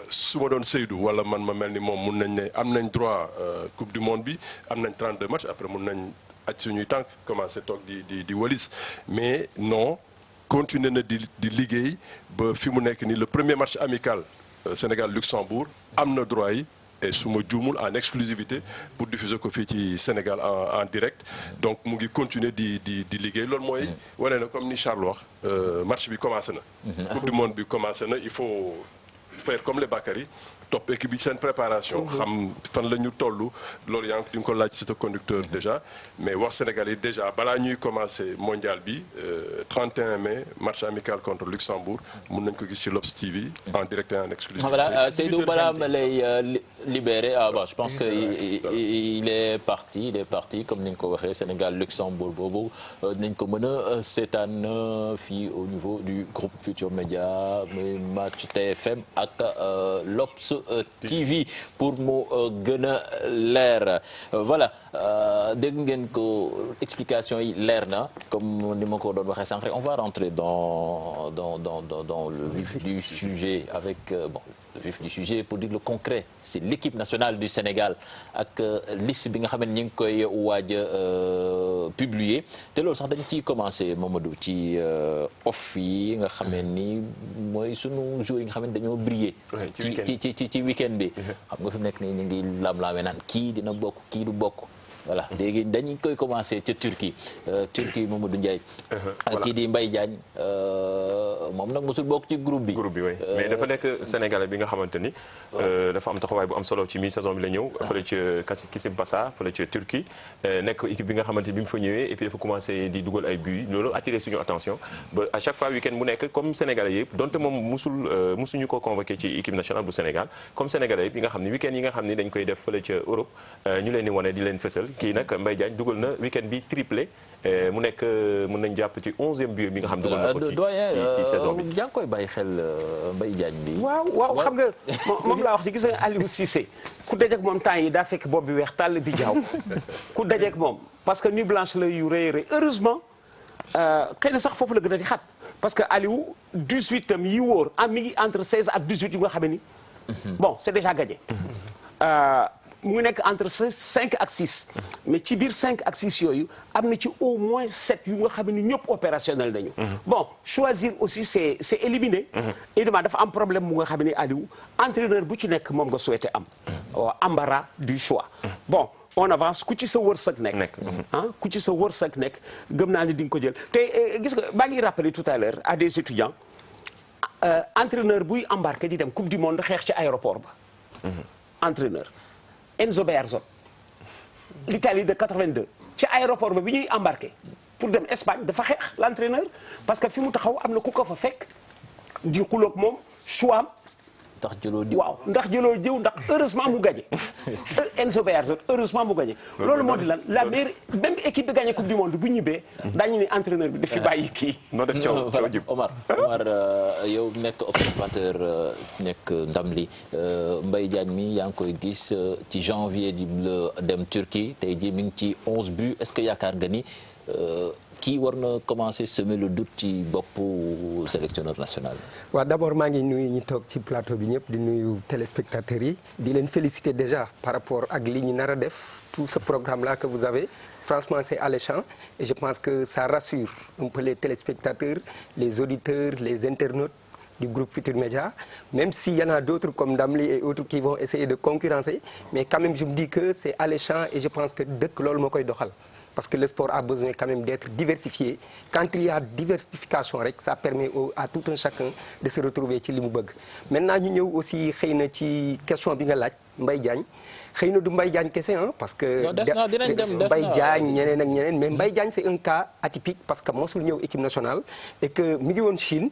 su ma doon Seydou wala man ma mel ni moom mun nañ ne am nañ droit coupe du monde bi am nañ 32 matchs après mun nañ aj suñuy tànk commencé toog di walis mais non continuer na di liggéey ba fi mu nekk nii le premier match amical Sénégal Luxembourg am na droit yi et su ma juumul en exclusivité pour diffuser ko fii ci Sénégal en direct donc mu ngi continuer di liggéey loolu mooy wane na comme ni Charles wax match bi commencé na coupe du monde bi commencé na il faut faire comme les Bakary topp équipe bi seen préparation xam fan la ñu toll loolu yaa ngi ko laaj ci sa conducteur déjà mais wax Sénégal yi déjà balaa ñuy commencer mondial bi 31 mai match amical contre Luxembourg mun nañ ko gis ci L'Obs TV en direct et en exclusivité. Voilà Seydou balaa ma lay libéré je pense que il est parti comme ni nga ko waxee Sénégal Luxembourg boobu nañ ko mën a seetaan fii au niveau du groupe Futurs Médias muy match TFM ak L'Obs TV pour mu gën a leer voilà dégg ngeen ko explication yi leer na comme ni ma ko doon waxee sànq on va rentrer dans le vif du sujet avec le vif du sujet pour dire le concret c'est l'équipe nationale du Sénégal ak liste bi nga xam ne ñu ngi koy waaj a publier te loolu sax dañ ciy commencer Mamadou ci off yi nga xam ne ni mooy sunu joueurs yi nga xam ne dañoo briller ci week-end bi xam nga fi mu nekk nii ñu ngi lam-laame naan kii dina bokk kii du bokk voilà léegi dañu koy commencer ca Turquie Mamadou Ndiaye kii di Mbaye Diagne moom nag mosul bokk ci groupe bi oui mais dafa nekk Sénégalais bi nga xamante ni dafa am taxawaay bu am solo ci mi-saison bi la ñëw fële ca Kasimpasa fële ca Turquie nekk équipe bi nga xamante ni bi mu fa ñëwee et puis dafa commencé di dugal ay buts loolu attiré suñu attention ba à chaque fois week-end bu nekk comme Sénégalais yëpp donte moom musuñu ko convoqué ci équipe nationale bu Sénégal comme Sénégalais yëpp yi nga xam ni week-end yi nga xam ni dañ koy def fële ca Europe ñu leen di wane di leen fësal kii nag Mbaye Diagne dugal na week-end bi triplé mu nekk mën nañ jàpp ci 11e but bi nga xam dugal na ko ci saison bi. yaa ngi koy bàyyi xel Mbaye Diagne bi. waaw xam nga moom laa wax ci gis nga Aliou Cissé ku dajeek moom temps yi daa fekk bopp bi weex tàll bi jaaw ku dajeek moom parce que nuit blanche la yu rëy heureusement xëy na sax foofu la gën a di xat parce que Aliou 18 am yi wóor mi ngi entre 16 ak 18 yu nga xam ni bon c'est déjà gagné. mu ngi nekk entre 5 ak 6 mais ci biir 5 ak 6 yooyu am na ci au moins 7 yu nga xam ne ñëpp opérationnel nañu. bon choisir aussi c'est éliminer. évidemment dafa am problème mu nga xam ne Aliou entraîneur bu ci nekk moom nga souhaité am. embarras du choix. bon on avance ku ci sa wërsëg nekk. ku ci sa wërsëg nekk gëm naa ne di nga ko jël te gis nga maa ngi rappelé tout à l'heure à des étudiants entraîneur buy embarqué di dem coupe du monde xeex ci aéroport ba. entraîneur. Enzo Bearzot l'Italie de 82 ci aéroport ba bi ñuy embarqué pour dem Espagne dafa xeex l'entraîneur parce que fi mu taxaw am na ku ko fa fekk di xuloog moom choix am ndax jëloo jiw ndax heureusement mu gagné Enzo Bearzot heureusement mu gagné loolu moo di lan la meilleure même équipe bi gagné coupe du monde bu ñibbee daañu ne entraîneur bi dafi bàyyi kii noo def coow jib Omar yow nekk observateur nekk ndam li Mbaye Diagne mi yaa ngi koy gis ci janvier di dem Turquie tey jii mi ngi ci 11 buts est-ce que yaakaar nga ni kii war na commencer semer le doute ci boppu sélectionneur national. waaw d'abord maa ngi nuyu ñi toog ci plateau bi ñëpp di nuyu téléspectateurs yi di leen féliciter déjà par rapport ak li ñu nar a def tout ce programme là que vous avez franchement c'est alléchant et je pense que ça rassure un peu les téléspectateurs les auditeurs les internautes du groupe Futurs Médias même s'il y en a d'autres comme Damli et autres qui vont essayer de concurrencer mais quand même je me dis que c'est alléchant et je pense que dëkk loolu moo koy doxal. Parce que le sport a besoin quand même d'être diversifié. Quand il y a diversification rek ça permet à tout un chacun de se retrouver ci li mu bëgg. Maintenant ñu ñëw aussi xëy na ci question bi nga laaj Mbaye Diagne xëy na du Mbaye Diagne kese parce que Mbaye Diagne ñeneen ak ñeneen mais Mbaye Diagne c'est un cas atypique parce que mosul ñëw équipe nationale et que mi ngi woon Chine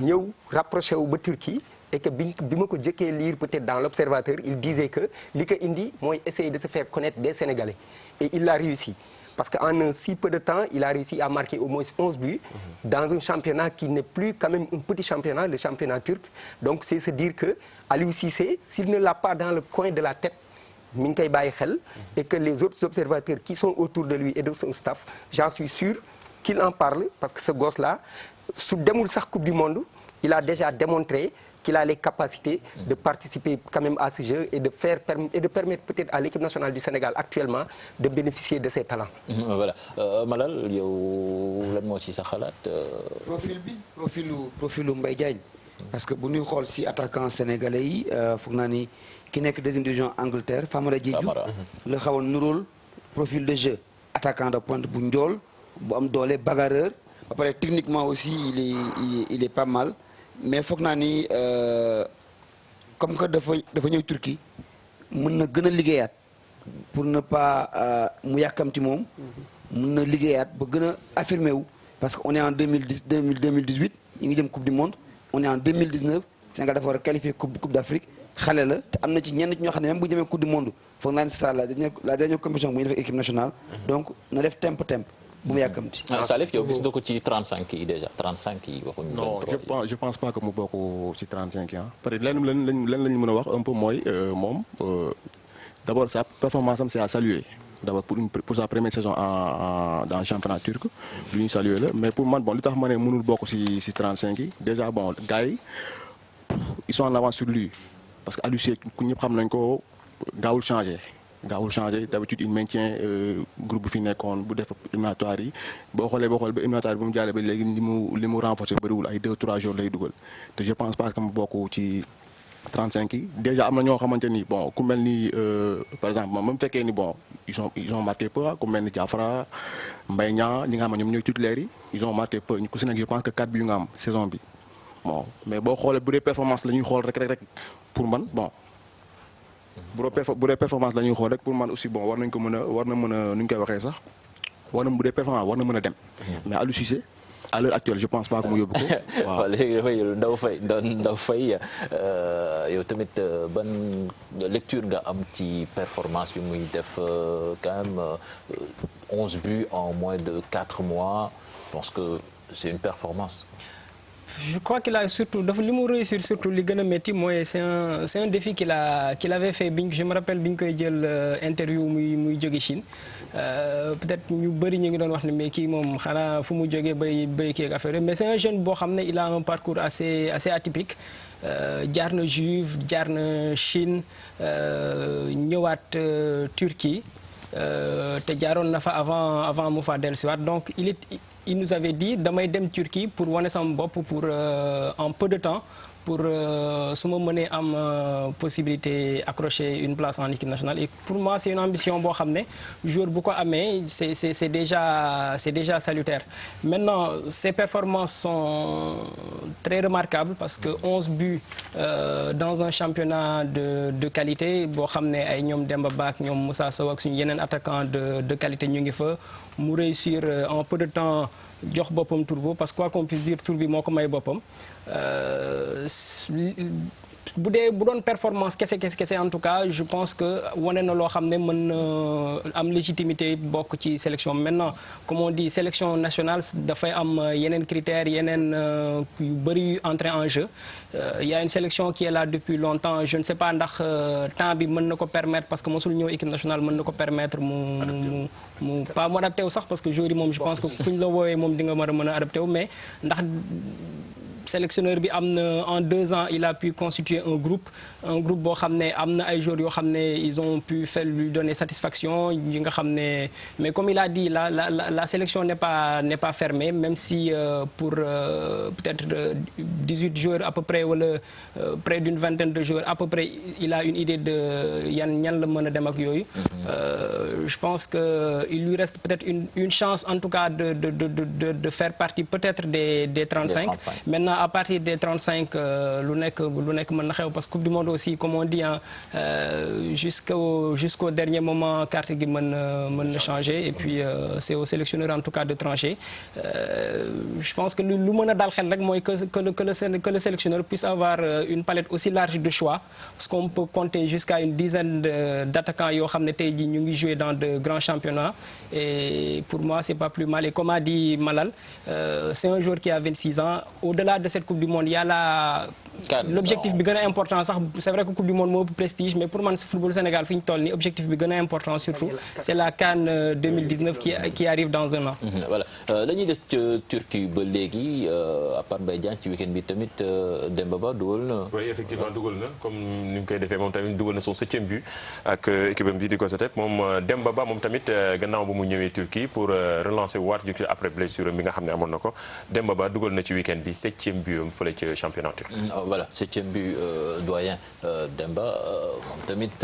ñëw rapproché wu ba Turquie et que bi ma ko jëkkee lire peut-être dans l'Observateur il disait que li ko indi mooy essayer de se faire connaître des Sénégalais et il l'a réussi. Parce qu'en un si peu de temps, il a réussi à marquer au moins 11 buts dans un championnat qui n'est plus quand même un petit championnat, le championnat turc. Donc c'est se dire que Aliou Cissé, s'il ne l'a pas dans le coin de la tête, mi ngi koy bàyyi xel et que les autres observateurs qui sont autour de lui et de son staff, j'en suis sûr qu'il en parle parce que ce gosse-là, su demul sax Coupe du Monde, il a déjà démontré qu'il a les capacités de participer quand même à ce jeu et de permettre peut-être à l'équipe nationale du Sénégal actuellement de bénéficier de ses talents. Voilà Malal yow lan moo ci sa xalaat. profilu Mbaye Diagne parce que bu ñuy xool si attaquant sénégalais yi foog naa ni ki nekk deuxième division Angleterre Famara Diédhiou la xawoon nuróol profil de jeu attaquant de pointe bu njool bu am doole bagarreur ba pare techniquement aussi il est pas mal mais foog naa ni comme que dafa ñëw Turquie mën na gën a liggéeyaat pour ne pas mu yàkkamti moom mën na liggéeyaat ba gën a affirmé wu parce que on est en 2018 ñu ngi jëm coupe du monde on est en 2019 Sénégal dafa war a qualifier coupe d'Afrique xale la te am na ci ñenn ñoo xam ne même bu ñu demee coupe du monde foog naa ne c'est ça la dernière compétition bu ñu def équipe nationale donc na def temp bu mu yàkkamti. Salif yow gis nga ko ci 35 yi déjà 35 yi waxuñu. non je pense pas que mu bokk ci 35 yi peut-être lenn lañu mën a wax un peu mooy moom d'abord sa performance am c'est à saluer d'abord pour sa première saison dans le championnat turc lu ñu saluer la mais pour man bon li tax ma ne mënul bokk ci 35 yi déjà bon gars yi ils sont en avance sur lui parce que Aliou Cissé ku ñëpp xam nañ ko gaawul changé d'habitude il maintient groupe bi fi nekkoon bu def éliminatoire yi boo xoolee ba éliminatoire bi mu jàllee ba léegi li mu renforcé bëriwul ay 2-3 jours lay dugal te je pense pas que mu bokk ci 35 yi déjà am na ñoo xamante ni bon ku mel ni par exemple même fekkee ni bon ils ont marqué peu ku mel ni Diafra Mbaye Niang ñi nga xam ne ñoom ñooy titulaires yi ils ont marqué peu ku si nekk je pense que 4 bi yu nga am saison bi bon mais boo xoolee bu dee performance la ñuy xool rek pour man bon bu dee performance la ñuy xool rek pour man aussi bon war na mën a nu ñu koy waxee sax bu dee performance war na mën a dem mais Aliou Cissé à l'heure actuelle je pense pas que mu yóbbu ko waaw léegi dafay Ndaw Faye yow tamit ban lecture nga am ci performance bi muy def quand même 11 buts en moins de 4 mois je pense que c'est une performance. Je crois qu'il a surtout dafa li mu réussir surtout li gën a métti mooy c'est un défi qu'il avait fait je me rappelle bi ñu koy jël interview muy jóge Chine peut-être ñu bëri ñu ngi doon wax ne mais kii moom xanaa fu mu jógee bay kii ak affaire mais c'est un jeune boo xam ne il a un parcours assez atypique jaar na Juve jaar na Chine ñëwaat Turquie te jaaroon na fa avant mu fa dellusiwaat donc il nous avait dit damay dem Turquie pour wane sama bopp pour en peu de temps pour su ma mënee am possibilité accrocher une place en équipe nationale et pour moi c'est une ambition boo xam ne joueur bu ko amee c'est déjà salutaire. Maintenant ses performances sont très remarquables parce que 11 buts dans un championnat de qualité boo xam ne ay ñoom Demba Ba ak ñoom Moussa Sow ak suñu yeneen attaquant de qualité ñu ngi fa mu réussir en peu de temps jox boppam tur boobu parce que quoi qu'on puisse dire tur bi moo ko may boppam bu doon performance kese en tout cas je pense que wane na loo xam ne mën na am légitimité bokk ci sélection maintenant comme on dit sélection nationale dafay am yeneen critères yeneen yu bëri yu entrer en jeu il y a une sélection qui est là depuis longtemps je ne sais pas ndax temps bi mën na ko permettre parce que mosul ñëw équipe nationale mën na ko permettre mu pas mu adapté wu sax parce que joueur yi moom je pense que fu ñu la woowee moom di nga mën a adapté wu mais ndax sélectionneur bi am na en 2 ans il a pu constituer un groupe boo xam ne am na ay joueurs yoo xam ne ils ont pu faire lui donner satisfaction yi nga xam ne mais comme il a dit la sélection n'est pas fermée même si pour peut-être 18 joueurs à peu près wala près d'une vingtaine de joueurs à peu près il a une idée de ñan la mën a dem ak yooyu je pense que il lui reste peut-être une chance en tout cas de faire partie peut-être des 35 maintenant à partir des 35 lu nekk mën na xew parce que coupe du monde aussi comme on dit jusqu'au dernier moment carte gi mën na changer et puis c'est au sélectionneur en tout cas de trancher je pense que lu mën a dal xel rek mooy que le sélectionneur puisse avoir une palette aussi large de choix parce qu'on peut compter jusqu'à une dizaine d'attaquants yoo xam ne tey jii ñu ngi jouer dans de grands championnats et pour moi c'est pas plus mal et comme a dit Malal c'est un joueur qui a 26 ans au-delà de cette coupe du monde il y a l'objectif bi gën a important sax c'est vrai que coupe du monde moo ëpp prestige mais pour man football Sénégal fi ñu toll nii objectif bi gën a important surtout c'est la CAN 2019 qui arrive dans un an. Voilà dañuy des Turquie ba léegi à part Mbaye Diagne ci week-end bi tamit Demba Ba dugal na. oui effectivement dugal na comme ni mu koy defee moom tamit dugal na son 7e but ak équipe am bi di Gaziantep moom Demba Ba moom tamit gannaaw ba mu ñëwee Turquie pour relancer waat après blessure bi nga xam ne amoon na ko Demba Ba dugal na ci week-end bi 7e 7e but am fële ci championnat turc. Voilà 7e but doyen Demba tamit.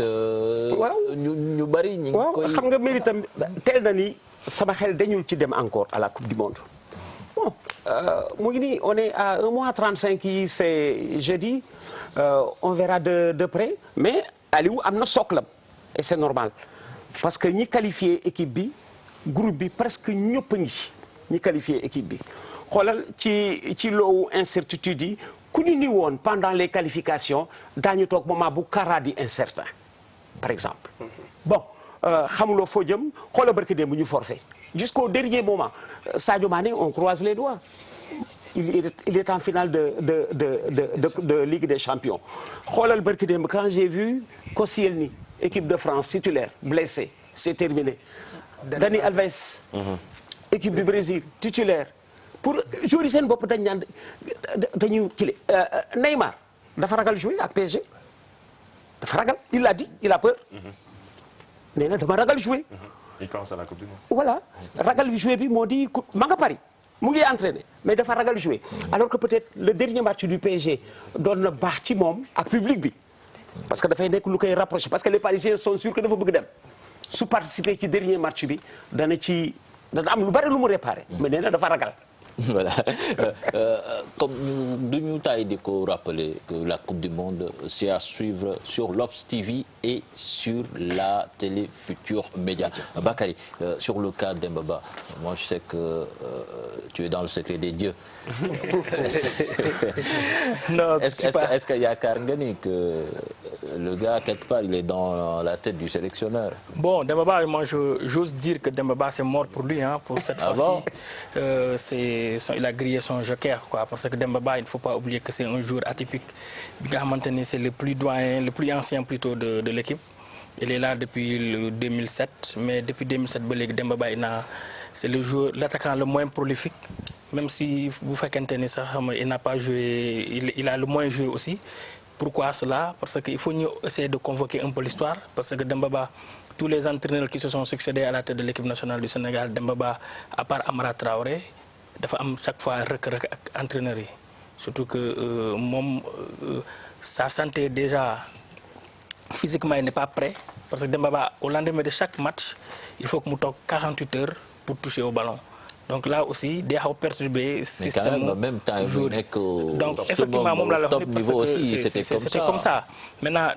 waaw ñu bari ñu ngi koy. waaw xam nga méritam teel na ni sama xel dañul ci dem encore à la coupe du monde. Bon mu ngi nii on est à 1 mois 35 yi c'est jeudi on verra de près mais Aliou am na soklam et c'est normal parce que ñi qualifié équipe bi groupe bi presque ñëpp a ngi ñi qualifié équipe bi xoolal ci loowu incertitude yi ku ñu ni woon pendant les qualifications daañu toog moment bu Kara di incertain par exemple bon xamuloo foo jëm xoolal barki démb bu ñu forfait jusqu'au dernier moment Sadio Mané on croise les doigts il est en finale de Ligue des Champions xoolal barki démb quand j'ai vu Koscielny équipe de France titulaire blessé c'est terminé Dani Alves équipe du Brésil titulaire pour jouer seen bopp dañ ñaan dañu kile Neymar dafa ragal jouer ak PSG dafa ragal il l'a dit il a peur nee na dama ragal jouer il pense à la coupe du monde. voilà ragal jouer bi moo di ma nga Paris mu ngi entraîné mais dafa ragal jouer alors que peut-être le dernier match du PSG doon na baax ci moom ak public bi parce que dafay nekk lu koy rapproché parce que les Parisiens sont sûrs que dafa bëgg dem su participer ci dernier match bi dana am lu bari lu mu réparé mais nee na dafa ragal. Voilà comme du ñu taay di ko rappeler que la coupe du monde c'est à suivre sur l'Obs TV et sur la télé Futurs Médias. Bakary sur le cas Demba Ba moi je sais que tu es dans le secret des dieux. Non, est-ce que yaakaar nga ni que le gars quelque part il est dans la tête du sélectionneur. Bon Demba Ba moi j'ose dire que Demba Ba c'est mort pour lui hein pour cette fois-ci. Il a grillé son joker quoi parce que Demba Ba il ne faut pas oublier que c'est un joueur atypique bi nga xamante ni c'est le plus doyen le plus ancien plutôt de l'équipe il est là depuis le 2007 mais depuis 2007 ba léegi Demba Ba c'est le joueur l'attaquant le moins prolifique même si bu fekkente ni sax il n'a pas joué il a le moins joué aussi pourquoi cela parce que il faut ñu essayer de convoquer un peu l'histoire parce que Demba Ba tous les entraîneurs qui se sont succédés à la tête de l'équipe nationale du Sénégal Demba Ba à part Amara Traoré dafa am chaque fois rëkk-rëkk ak entraîneurs yi surtout que moom sa santé déjà physiquement il n'est pas prêt parce que Demba Ba au lendemain de chaque match il faut que mu toog 48 heures pour toucher au ballon donc là aussi day xaw perturbé système même temps jour donc effectivement moom la wax parce que c'était comme ça maintenant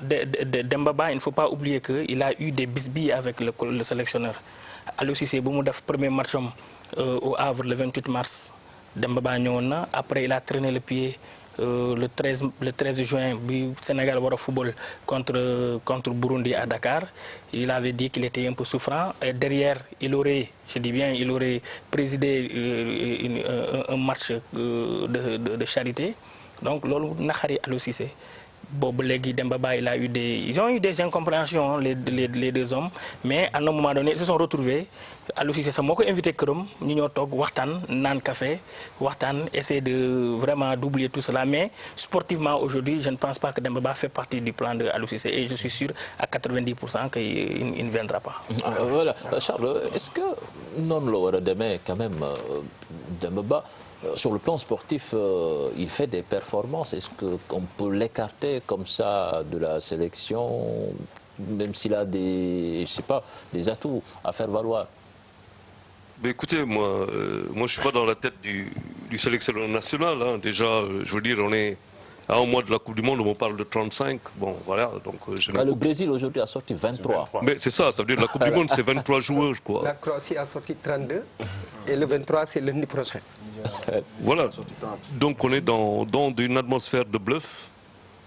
Demba Ba il ne faut pas oublier que il a eu des bisbilles avec le sélectionneur Aliou Cissé bu mu def premier match am au Havre le 28 mars Demba Ba ñëwoon na après il a traîné le pied le 13 juin bi Sénégal war a football contre Burundi à Dakar il avait dit qu'il était un peu souffrant et derrière il aurait présidé un match de charité donc loolu naxari Aliou Cissé boobu léegi Demba Ba ils ont eu des incompréhensions les deux hommes mais à un moment donné ils se sont retrouvés Aliou Cissé sax moo ko invité këram ñu ñoo toog waxtaan naan café waxtaan essayer de vraiment d'oublier tout cela mais sportivement aujourd'hui je ne pense pas que Demba Ba fait partie du plan de Aliou Cissé et je suis sûr à 90% qu'il ne viendra pas. Voilà Charles est-ce que noonu la war a demee quand même Demba Ba sur le plan sportif il fait des performances est-ce qu'on peut l'écarter comme ça de la sélection même s'il a des atouts à faire valoir. Mais écoutez, moi je suis pas dans la tête du sélectionneur national hein. Déjà je veux dire on est à un mois de la Coupe du Monde on parle de 35 bon voilà donc le Brésil aujourd'hui a sorti 23. Mais c'est ça veut dire la Coupe du Monde c'est 23 joueurs quoi. La Croatie a sorti 32 et le 23 c'est lundi prochain. Voilà donc on est dans une atmosphère de bluff.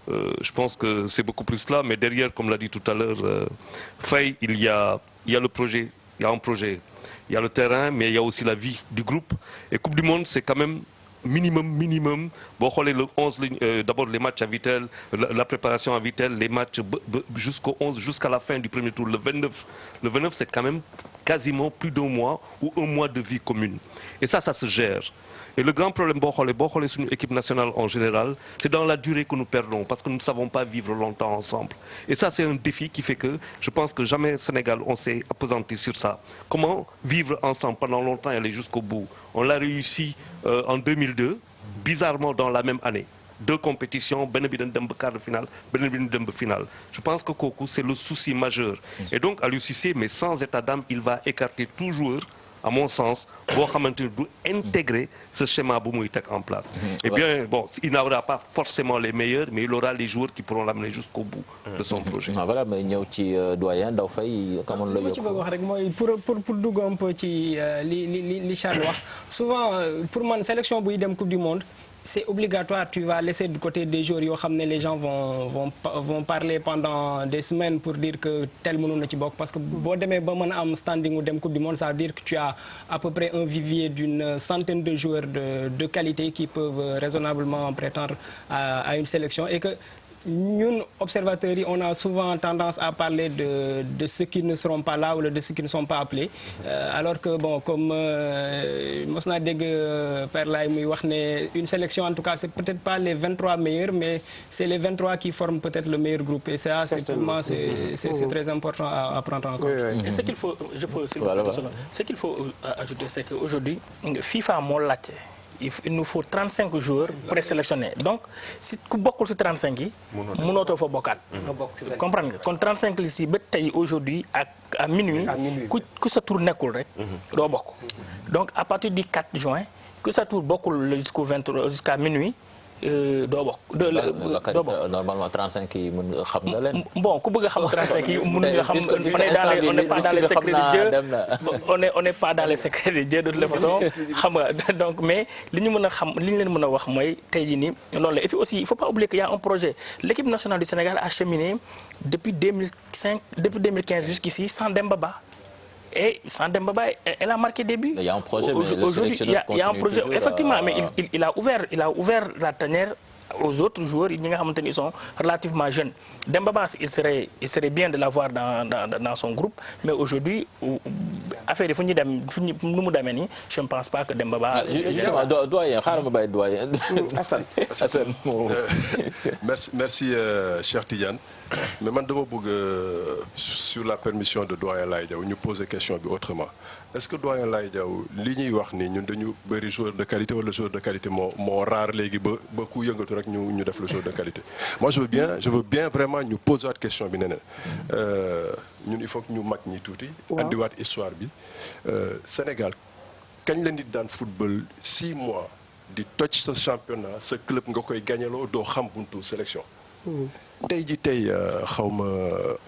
Je pense que c'est beaucoup plus là mais derrière comme l'a dit tout à l'heure Faye il y a le projet il y a un projet il y a le terrain mais il y a aussi la vie du groupe et Coupe du Monde c'est quand même minimum boo xoolee le 11 d'abord les matchs à Vittel la préparation à Vittel les matchs jusqu'au 11 jusqu'à la fin du premier tour le 29 c'est quand même quasiment plus d'un mois ou un mois de vie commune et ça se gère. Et le grand problème boo xoolee suñu équipe nationale en général c'est dans la durée que nous perdons parce que nous ne savons pas vivre longtemps ensemble et ça c'est un défi qui fait que je pense que jamais Sénégal on s'est appesanti sur ça comment vivre ensemble pendant longtemps et aller jusqu'au bout on l'a réussi en 2002 bizarrement dans la même année. 2 compétitions, benn bi dañ dem ba quart de finale, benn bi dañ dem ba finale. Je pense que kooku c'est le souci majeur. Et donc Aliou Cissé, mais sans état d'âme, il va écarter tout joueur, à mon sens, boo xamante ni du intégrer ce schéma bu muy teg en place. Eh bien, bon, il n'aura pas forcément les meilleurs, mais il aura les joueurs qui pourront l'amener jusqu'au bout de son projet. Voilà, mais ñëw ci doyen Ndaw Faye comme on la yokk. ci bëgg wax rek mooy pour dugg un peu ci li Charles wax souvent pour man sélection buy dem Coupe du Monde. C'est obligatoire, tu vas laisser de côté des joueurs yoo xam ne les gens vont parler pendant des semaines pour dire que tel mënoon na ci bokk parce que boo demee ba mën a am standing wu dem Coupe du Monde ça veut dire que tu as à peu près un vivier d'une centaine de joueurs de qualité qui peuvent raisonnablement prétendre à une sélection et que ñun observateurs yi on a souvent tendance à parler de ceux qui ne seront pas là ou de ceux qui ne sont pas appelés alors que bon comme mos naa dégg Père Laye muy wax ne une sélection en tout cas c'est peut-être pas les 23 meilleurs mais c'est les 23 qui forment peut-être le meilleur groupe et ça c'est pour moi c'est très important à prendre en compte. Et ce qu'il faut ce qu'il faut ajouter c'est que aujourd'hui FIFA moo laajte il nous faut 35 joueurs présélectionnés donc si ku bokkul ci 35 yi. mënootoo fa bokkaat. comprendre nga kon 35 li ci ba tey aujourd'hui à minuit. ku sa tour nekkul rek. doo bokk donc à partir du 4 juin ku sa tour bokkul jusqu'à minuit. doo bokk doo bokk normalement 35 yi mën nga xam nga leen. bon ku bëgg a xam 35 yi mën nga xam on n'est pas dans les secrets de Dieu on n'est pas dans les secrets de Dieu de toute façon xam nga donc mais li ñu mën a xam li ñu leen mën a wax mooy tey jii nii loolu la et puis aussi il faut pas oublier qu'il y a un projet l'équipe nationale du Sénégal a cheminé depuis 2015 jusqu'ici sans Demba Ba. Et Sandemba Ba, elle a marqué des buts. Il y a un projet, mais le sélectionneur il y a un projet, effectivement, mais il a ouvert la tanière aux autres joueurs ñi nga xamante ni ils sont relativement jeunes. Demba Ba, il serait bien de l'avoir dans son groupe, mais aujourd'hui affaire yi fu ñu dem nu mu demee nii je ne pense pas que Demba Ba. Justement doyen xaaral ma bàyyi doyen. Assane merci cher Tidiane. mais man dama bëgg sur la permission de doyen Laye Diaw ñu poser question bi autrement est-ce que doyen Laye Diaw li ñuy wax ni ñun dañu bëri joueur de qualité wala joueur de qualité moo rare léegi ba ku yëngatu rek ñu def le joueur de qualité. moi je veux bien vraiment ñu poser waat question bi neneen ñun il faut que ñu mag ñi tuuti. andiwaat histoire bi Sénégal kañ la nit daan football 6 mois di toj sa championnat sa club nga koy gagneloo doo xam buntu sélection. tey ji tey xaw ma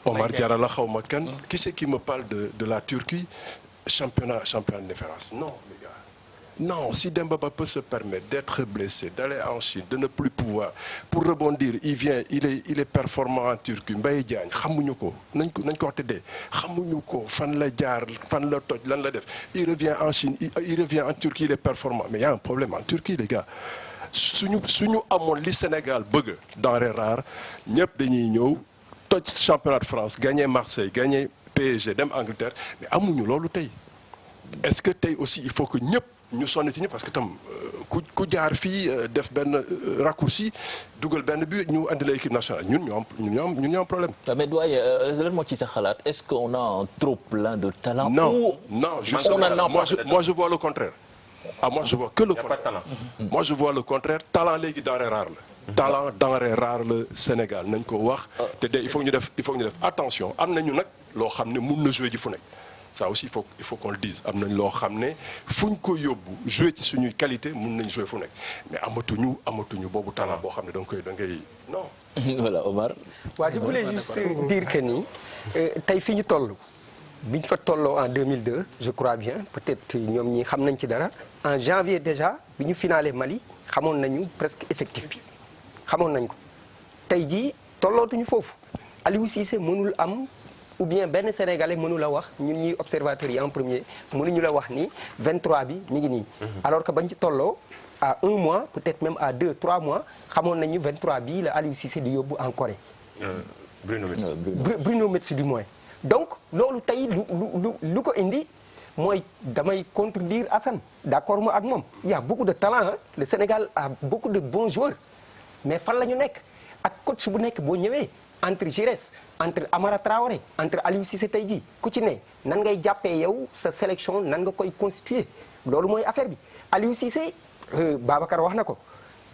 Omar Diarra la xaw ma kan qui c'est qui me parle de la Turquie championnat de référence non les gars non si Demba Ba peut se permettre d'être blessé d'aller en Chine de ne plus pouvoir pour rebondir il est performant en Turquie Mbaye Diagne xamuñu ko nañ ko wax tëddee xamuñu ko fan la jaar fan la toj lan la def il revient en Chine il revient en Turquie il est performant mais il y a un problème en Turquie les gars suñu amoon li Sénégal bëgg denrée rare ñëpp dañuy ñëw toj championnat de France gagner Marseille gagner PSG dem Angleterre mais amuñu loolu tey est-ce que tey aussi il faut que ñëpp ñu sonn ci ñëpp parce que tam ku jaar fii def benn raccourci dugal benn but ñu andi la équipe nationale ñun ñoo am problème. mais doyen lan moo ci sa xalaat est-ce qu'on a un trop plein de talent. non moi je vois le contraire. moi je vois que le contraire. Moi je vois le contraire talent léegi denrée rare la. talent denrée rare la Sénégal nañ ko wax. te il faut ñu def attention am nañu nag loo xam ne mun na jouer ji fu nekk. ça aussi il faut qu'on le dise am nañ loo xam ne fuñ ko yóbbu jouer ci suñuy qualité mun nañ jouer fu nekk mais amatuñu boobu talent boo xam ne da ngay non. voilà Omar. waaw je voulais juste dire que ni tey fi ñu toll. biñ fa tolloo en 2002 je crois bien peut-être ñoom ñi xam nañ ci dara en janvier déjà bi ñu finalé Mali xamoon nañu presque effectif bi xamoon nañ ko tey jii tollootuñu foofu Aliou Cissé mënul am ou bien benn sénégalais mënul a wax ñun ñuy observateurs yi en premier mënuñu la wax ni 23 bi mi ngi nii. alors que bañ ci tolloo à 1 mois peut-être même à 2-3 mois xamoon nañu 23 bii la Aliou Cissé di yóbbu en Corée. Bruno Metsu du moins. donc loolu tey lu ko indi mooy damay contredire Assane d'accord ma ak moom il y a beaucoup de talent hein? Le Sénégal a beaucoup de bons joueurs mais fan la ñu nekk ak coach bu nekk boo ñëwee entre Giresse entre Amara Traoré entre Aliou Cissé tey jii ku ci ne nan ngay jàppee yow sa sélection nan nga koy constituer loolu mooy affaire bi Aliou Cissé Babacar wax na ko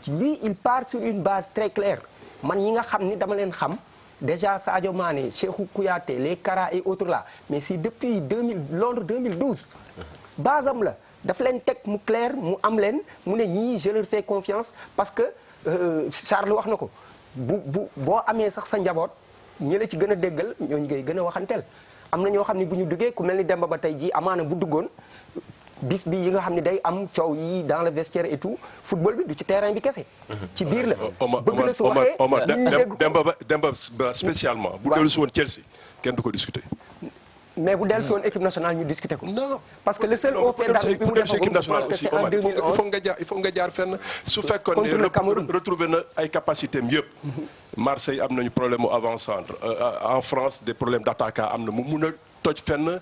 lii il part sur une base très claire man ñi nga xam ni dama leen xam déjà Sadio Mané Cheikhou Kouyaté les Kara et autres là mais si depuis Londres 2012 base am la daf leen teg mu clair mu am leen mu ne ñii je leur fais confiance parce que Charles wax na ko boo amee sax sa njaboot ñi la ci gën a déggal ñooñu ngay gën a waxanteel am na ñoo xam ne bu ñu duggee ku mel ni Demba Ba tey jii amaana bu duggoon bis bi yi nga xam ne day am coow yi dans le vestiaire et tout football bi du ci terrain bi kese. ci biir la bëgg na su waxee Demba Ba spécialement bu dellu si woon Chelsea kenn du ko discuter. mais bu dellu si woon équipe nationale ñu discuter ko. non parce que le seul au fait d'armes bi mu def équipe nationale aussi il faut nga jaar fenn su fekkoon ne retrouver na ay capacités am yëpp. Marseille am nañu problème mu avant-centre en France des problèmes d'attaquant am na mu mun a toj fenn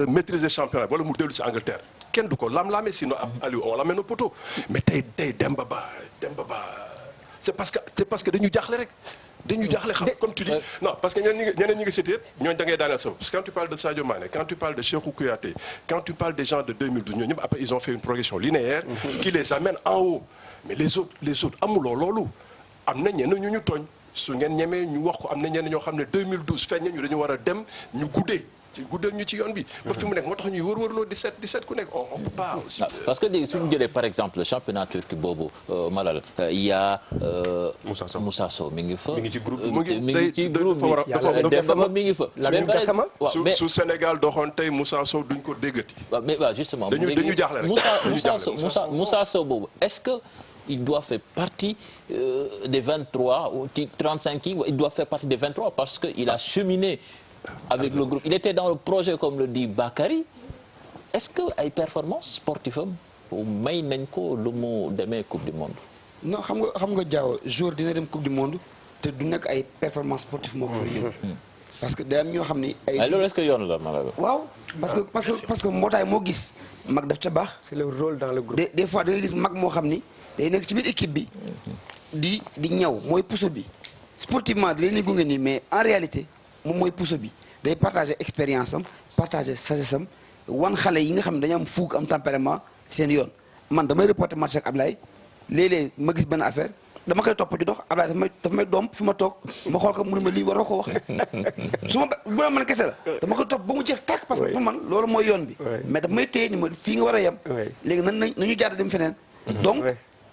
maîtriser championnat wala mu dellu si Angleterre kenn du ko lam-laame sinon Aliou on l'amène au poteau mais tey Demba Ba c'est parce que dañu jaaxle rek. dañu jaaxle xam comme tu dis non parce que ñeneen ñi nga cité ñooñu da ngay daaneel sa parce que quand tu parles de Sadio Mané quand tu parles de Cheikhou Kouyaté quand tu parles des gens de 2012 ñooñu ñëpp après ils ont fait une progression linéaire qui les amène en haut mais les autres amuloo loolu am na ñenn ñu tooñ su ngeen ñemee ñu wax ko am na ñenn ñoo xam ne 2012 feeñ ñu dañu war a dem ñu guddee ñu ci yoon bi ba fi mu nekk moo tax ñuy wër-wërloo 17 ku nekk on peut pas aussi. parce que léegi suñu jëlee par exemple le championnat turc boobu Malal il y a Moussa Sow mi ngi fa. mi ngi ci groupe Demba Ba mi ngi fa. su Sénégal doxoon tey Moussa Sow duñ ko déggati. mais justement dañu jaaxle rek Moussa Sow boobu est-ce que il doit faire partie des 23 ou 35 yi il doit faire partie des 23 parce que il a cheminé avec le groupe il était dans le projet comme le dit Bakary est-ce que ay performances sportives am may nañ ko lu mu demee coupe du monde. non xam nga Diaw jour dina dem coupe du monde te du nekk ay performances sportives moo ko fay yóbbu. parce que day am ñoo xam ni. ay loolu est-ce que yoon la Malal. waaw parce que mbootaay moo gis mag daf ca baax. c'est le rôle dans le groupe. des fois da nga gis mag moo xam ni day nekk ci biir équipe bi di ñaw mooy puso bi sportivement da leen di gunge nii mais en réalité. moom mooy puso bi day partager expérience am partager sagesse am wan xale yi nga xam ne dañu am fougue am tempérament seen yoon man damay reporter match ak Ablaye léeg-léeg ma gis benn affaire dama koy topp ci dox Ablaye daf may doom fi ma toog ma xool ko mu ne ma lii waroo ko wax su ma bu ma man kese la dama koy topp ba mu jeex tàkk parce que pour man loolu mooy yoon bi mais daf may téye ni ma fii nga war a yem léegi nañu jaada dem feneen donc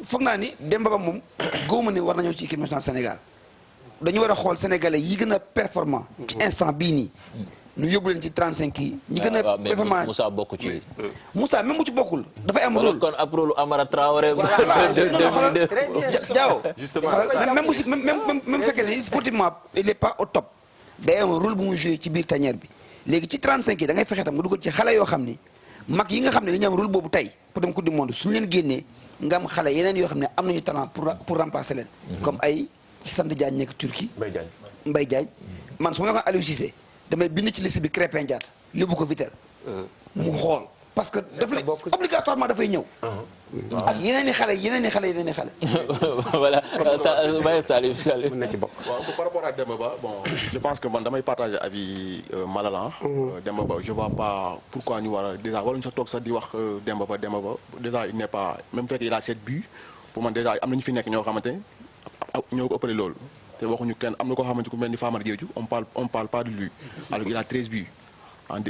foog naa ni Demba Ba moom góoma ni war nañoo ci équipe nationale Sénégal dañu war a xool sénégalais yi gën a performant ci instant bii nii ñu yóbbu leen ci 35 yi ñi gën a performant Moussa bokk ci Moussa même bu ci bokkul dafay am rôle kon ab rôle Amara Traoré Diaw même fekkee ne sportivement il est pas au top day am rôle bu mu joué ci biir tanière bi léegi ci 35 yi da ngay fexe tam nga dugal ci xale yoo xam ni mag yi nga xam ne dañu am rôle boobu tey pour dem coupe du monde suñu leen génnee nga am xale yeneen yoo xam ne am nañu talent pour remplacer leen comme ay ci sant Diagne nekk Turquie Mbaye Diagne man su ma la ko Aliou Cissé damay bind ci liste bi Crépin Diatta yóbbu ko Vittel mu xool parce que daf lay obligatoirement dafay ñëw ak yeneen i xale voilà Salif mën na ci bokk waaw par rapport à Demba Ba bon je pense que man damay partager avis Malalan Demba Ba je vois pas pourquoi ñu war a déjà waruñu sax toog sax di wax Demba Ba déjà il n'est pas même fekk il a 7 buts pour man déjà am nañu fi nekk ñoo xamante ñoo ko ëppale loolu te waxuñu kenn am na koo xamante ku mel ni Famara Diédhiou on parle pas de lui alors il a 13 buts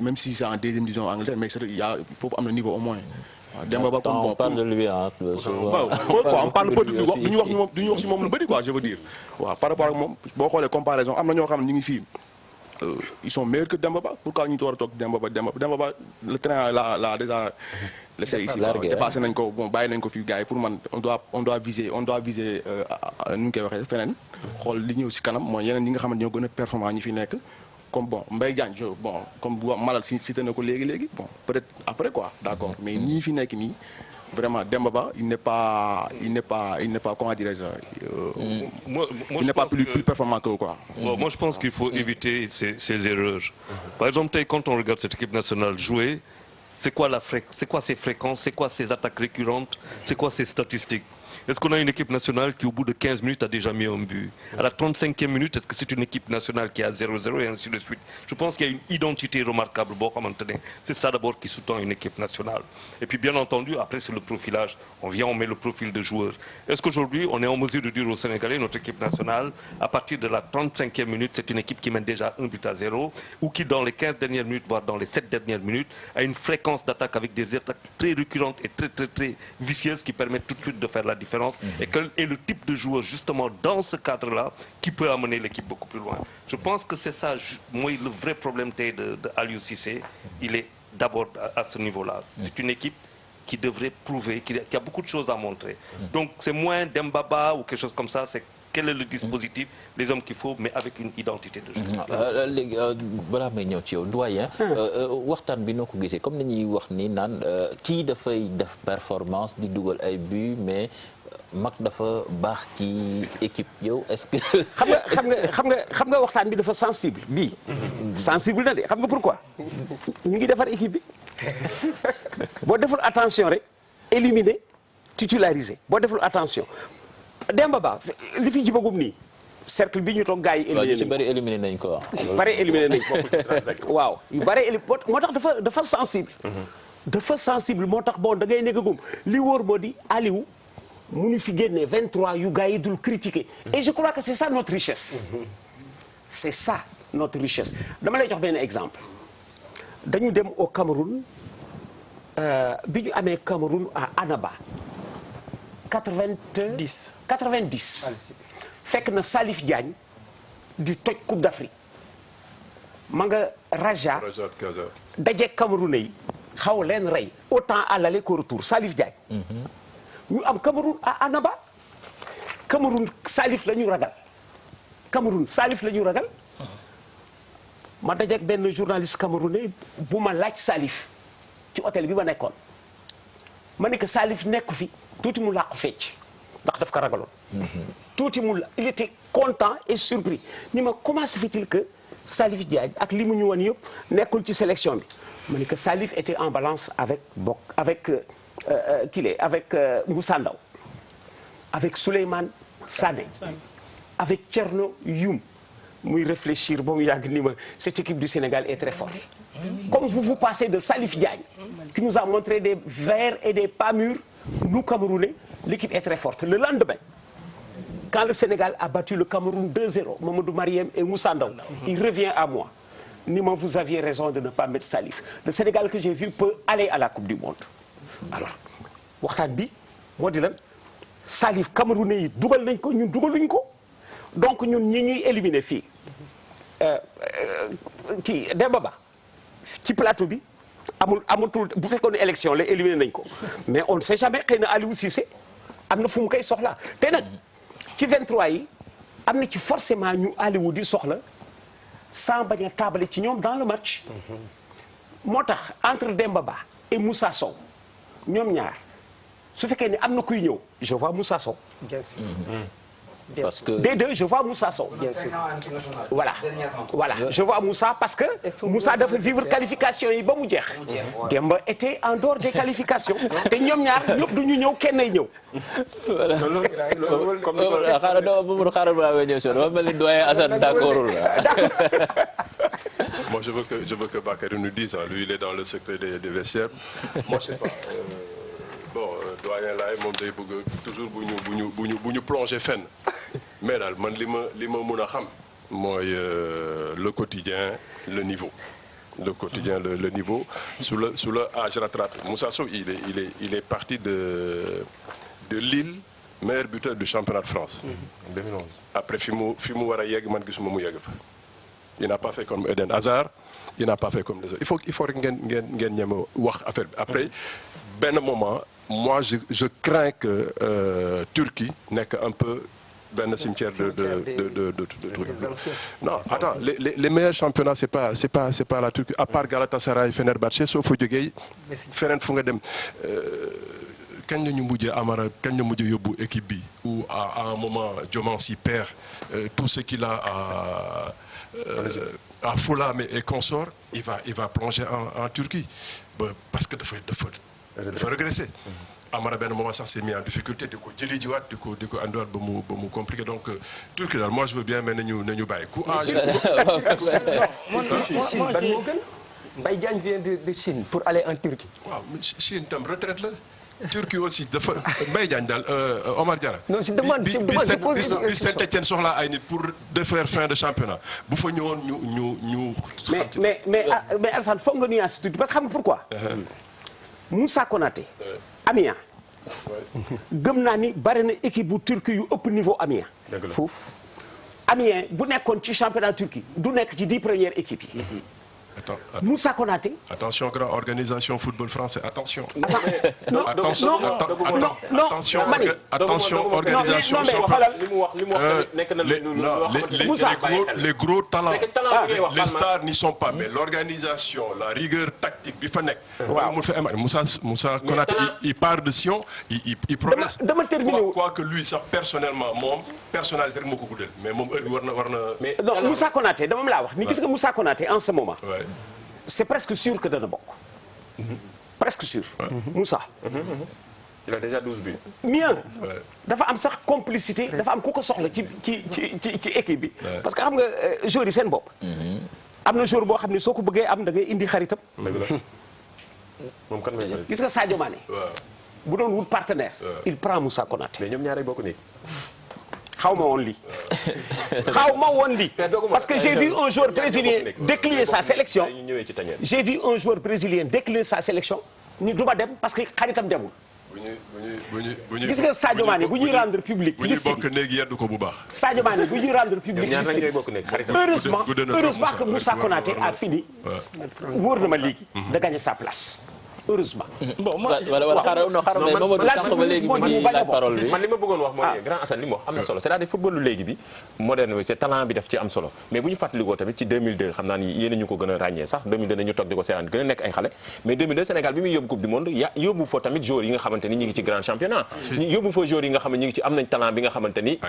même si c'est en deuxième division Angleterre mais il y a foofu am na niveau au moins waaw Demba Ba comme bon on parle de lui on parle peu duñu wax ci moom lu bëri quoi je veux dire waaw par rapport ak moom boo xoolee comparaison am na ñoo xam ne ñu ngi fii ils sont meilleurs que Demba Ba pourquoi ñu war a toog Demba Ba le train la déjà laissé ici dépassé nañ ko bon bàyyi nañ ko fii gars yi pour man on doit viser nu ñu koy waxee feneen xool li ñëw si kanam mooy yeneen ñi nga xam ne ñoo gën a performant ñi fi nekk comme bon Mbaye Diagne bon comme Malal cité na ko léegi bon peut-être après quoi d'accord mais ñii fi nekk nii vraiment Demba Ba il n'est pas comment dirais-je il n'est pas plus performant que quoi. Bon, moi je pense qu'il faut éviter ces erreurs. Par exemple quand on regarde cette équipe nationale jouer c'est quoi ses fréquences, c'est quoi ses attaques récurrentes, c'est quoi ses statistiques. Est-ce qu'on a une équipe nationale qui, au bout de 15 minutes, a déjà mis un but? À la 35e minute, est-ce que c'est une équipe nationale qui a 0-0 et ainsi de suite? Je pense qu'il y a une identité remarquable. Bon, c'est ça d'abord qui sous-tend une équipe nationale. Et puis, bien entendu, après, c'est le profilage. On vient, on met le profil de joueurs. Est-ce qu'aujourd'hui, on est en mesure de dire aux Sénégalais, notre équipe nationale, à partir de la 35e minute, c'est une équipe qui mène déjà 1-0, ou qui, dans les 15 dernières minutes, voire dans les 7 dernières minutes, a une fréquence d'attaque avec des attaques très récurrentes et très vicieuses qui permettent tout de suite de faire la différence. Et quel est le type de joueur, justement, dans ce cadre-là, qui peut amener l'équipe beaucoup plus loin? Je pense que c'est ça, moi, le vrai problème de Aliou Cissé, il est d'abord à ce niveau-là. C'est une équipe qui devrait prouver, qui a beaucoup de choses à montrer. Donc, c'est moins Dembaba ou quelque chose comme ça, c'est quel est le dispositif, les hommes qu'il faut, mais avec une identité de jeu. léegi balaa may ñëw ci yow doyen waxtaan bi noo ko gisee comme ni ñuy wax ni naan kii dafay def performance di dugal ay but mais mag dafa baax ci équipe yow est-ce que. xam nga waxtaan bi dafa sensible bii. sensible na de xam nga pourquoi. ñu ngi defar équipe bi boo deful attention rek éliminer titulariser boo deful attention. Demba Ba li fi jibagum nii cercle bi ñu toog gars yi éliminé nañ ko bari éliminé nañ ko waaw yu bari moo tax dafa sensible dafa sensible moo tax bon da ngay nekkagum li wóor moo di Aliou mu ñu fi génnee 23 yu gars yi dul critiquer et je crois que c'est ça notre richesse c'est ça notre richesse dama lay jox benn exemple dañu dem au Cameroun bi ñu amee Cameroun à Annaba 90 fekk na Salif Diagne di toj Coupe d'Afrique ma nga Raja daje Camerounais yi xaw leen rey autant à l'aller qu'au retour Salif Diagne ñu am Cameroun à Annaba Cameroun Salif la ñu ragal ma dajeek benn journaliste camerounais bu ma laaj Salif ci hôtel bi ma nekkoon ma ne que Salif nekku fi tuuti mu làqu fecc ndax daf ko ragaloon tuuti mu il était content et surpris ni ma comment se fait-il que Salif Diagne ak li mu ñu woon yëpp nekkul ci sélection bi ma ne que Salif était en balance avec Moussa Ndaw avec Souleymane Sané avec Thierno Youm muy réfléchir ba mu yàgg ni ma cette équipe du Sénégal est très forte comme vous passez de Salif Diagne qui nous a montré des vers et des pas mûrs. Nous, Camerounais, l'équipe est très forte. Le lendemain, quand le Sénégal a battu le Cameroun 2-0, Mamadou Mariem et Moussa Ndaw, il revient à moi. Nima, vous aviez raison de ne pas mettre Salif. Le Sénégal que j'ai vu peut aller à la Coupe du Monde. Alors, waxtaan bi moo di lan Salif Camerounais yi dugal nañ ko ñun dugaluñ ko donc ñun ñi ñuy éliminer fii kii Demba Ba ci plateau bi. amatul bu fekkoon élection la éliminé nañ ko mais on ne sait jamais xëy na Aliou Cissé am na fu mu koy soxla te nag ci 23 yi am na ci forcément ñu Aliou di soxla sans bañ a taabale ci ñoom dans le match moo tax entre Demba Ba et Moussa Sow ñoom ñaar su fekkee ne am na kuy ñëw je vois Moussa Sow. Bien sûr. Parce que des deux je vois Moussa Sow. Bien sûr. Voilà je vois Moussa parce que Moussa dafa vivre qualification yi ba mu jeex. Demba était en dehors des qualifications. te ñoom ñaar ñëpp du ñu ñëw kenn ay ñëw. voilà xaaral balaa may ñëw si dafa mel ni doyen Assane d'accordul. Moi je veux que Bakary nous dise lui il est dans le secret des vestiaires. Moi je sais pas. Bon doyen laay moom day bëgg toujours bu ñu plongé fenn mais daal man li ma mën a xam mooy le quotidien le niveau le niveau sous le âge rattrape Moussa Sow il est parti de Lille meilleur buteur du championnat de France 2011 après fi mu war a yegg man gisuma mu yegg fa il n'a pas fait comme Eden Hazard il n'a pas fait comme les autres il faut rek ngeen ñeme wax affaire bi après benn moment moi je crains que Turquie nekk un peu benn cimetière de non attends les meilleurs championnats c'est pas la Turquie à part Galatasaray Fenerbahçe soo fa jógee feneen fu nga dem kañ la ñu mujjee Amara kañ la mujjee yóbbu équipe bi ou à un moment Diomansy perd tout ce qu'il a à Fulham et consorts il va plonger en Turquie parce que dafa regresser Amara benn moment sax s'est mis en difficulté di ko jëli jiwaat di ko andiwaat ba mu compliqué donc Turquie daal moi je veux bien mais nañu bàyyi ku âgé. Chine ban moo gën Mbaye Diagne vient de Chine pour aller en Turquie. waaw Chine tam retraite la. Turquie aussi dafa Mbaye Diagne daal Omar Diarra. non je demande bi Saint-Étienne soxlaa ay nit pour de faire fin de championnat bu fa ñëwoon ñu. mais Alassane foog nga nuancer tuuti parce que xam nga pourquoi. Moussa Konaté. Amiens. gëm naa ni bari na équipe bu Turquie yu ëpp niveau Amiens. dëgg la foofu Amiens bu nekkoon ci championnat Turquie du nekk ci 10 premières équipes yi. Moussa Konaté. Attention grand organisation football français attention. attention organisation. les gros talents. les stars n'y sont pas mais l'organisation la rigueur tactique bi fa nekk. waaw mu fa am Moussa Konaté il part de Sion il progresse. dama terminer quoi que lui sax personnellement moom personnalité rek moo ko guddal mais moom heure bi war na. non Moussa Konaté dama laa wax ni gis nga Moussa Konaté en ce moment. c'est presque sûr que dana bokk. presque sûr. Moussa. il a déjà 12 buts. mieux. dafa am sax complicité dafa am ku ko soxla ci équipe bi. parce que xam nga joueurs yi seen bopp. am na joueur boo xam ne soo ko bëggee am da ngay indi xaritam. moom kan may gis nga Sadio Mané. bu doon wut partenaire. il prend Moussa Konaté. mais ñoom ñaaree bokk nii. xaw ma woon lii parce que j'ai vu un joueur brésilien décliner sa sélection j'ai vu un joueur brésilien décliner sa sélection ni du ma dem parce que xaritam demul. gis nga Sadio Mané bu ñuy rendre public. bu ñuy bokk néeg yeddu ko bu baax. Sadio Mané bu ñuy rendre public. heureusement que Moussa Konaté a fini. wóor na ma léegi. de gagner sa place. heureusement. bon man xaaral mais Mamadou sànq ba léegi mi ngi laaj parole bi. man li ma bëggoon wax mooy grand Assane li mu wax am na solo c'est-à-dire football lu léegi bi moderne bi c'est talent bi daf ci am solo mais bu ñu fàttalikoo tamit ci 2002 xam naa ni yéen ñu ko gën a ràññee sax 2002 dañu toog di ko seetaan gën a nekk ay xale mais 2002 Sénégal bi muy yóbbu coupe du monde yóbbu fa tamit joueurs yi nga xamante ni ñi ngi ci grand championnat yóbbu fa joueurs yi nga xam ne ñi ngi ci am nañ talent bi nga xamante ni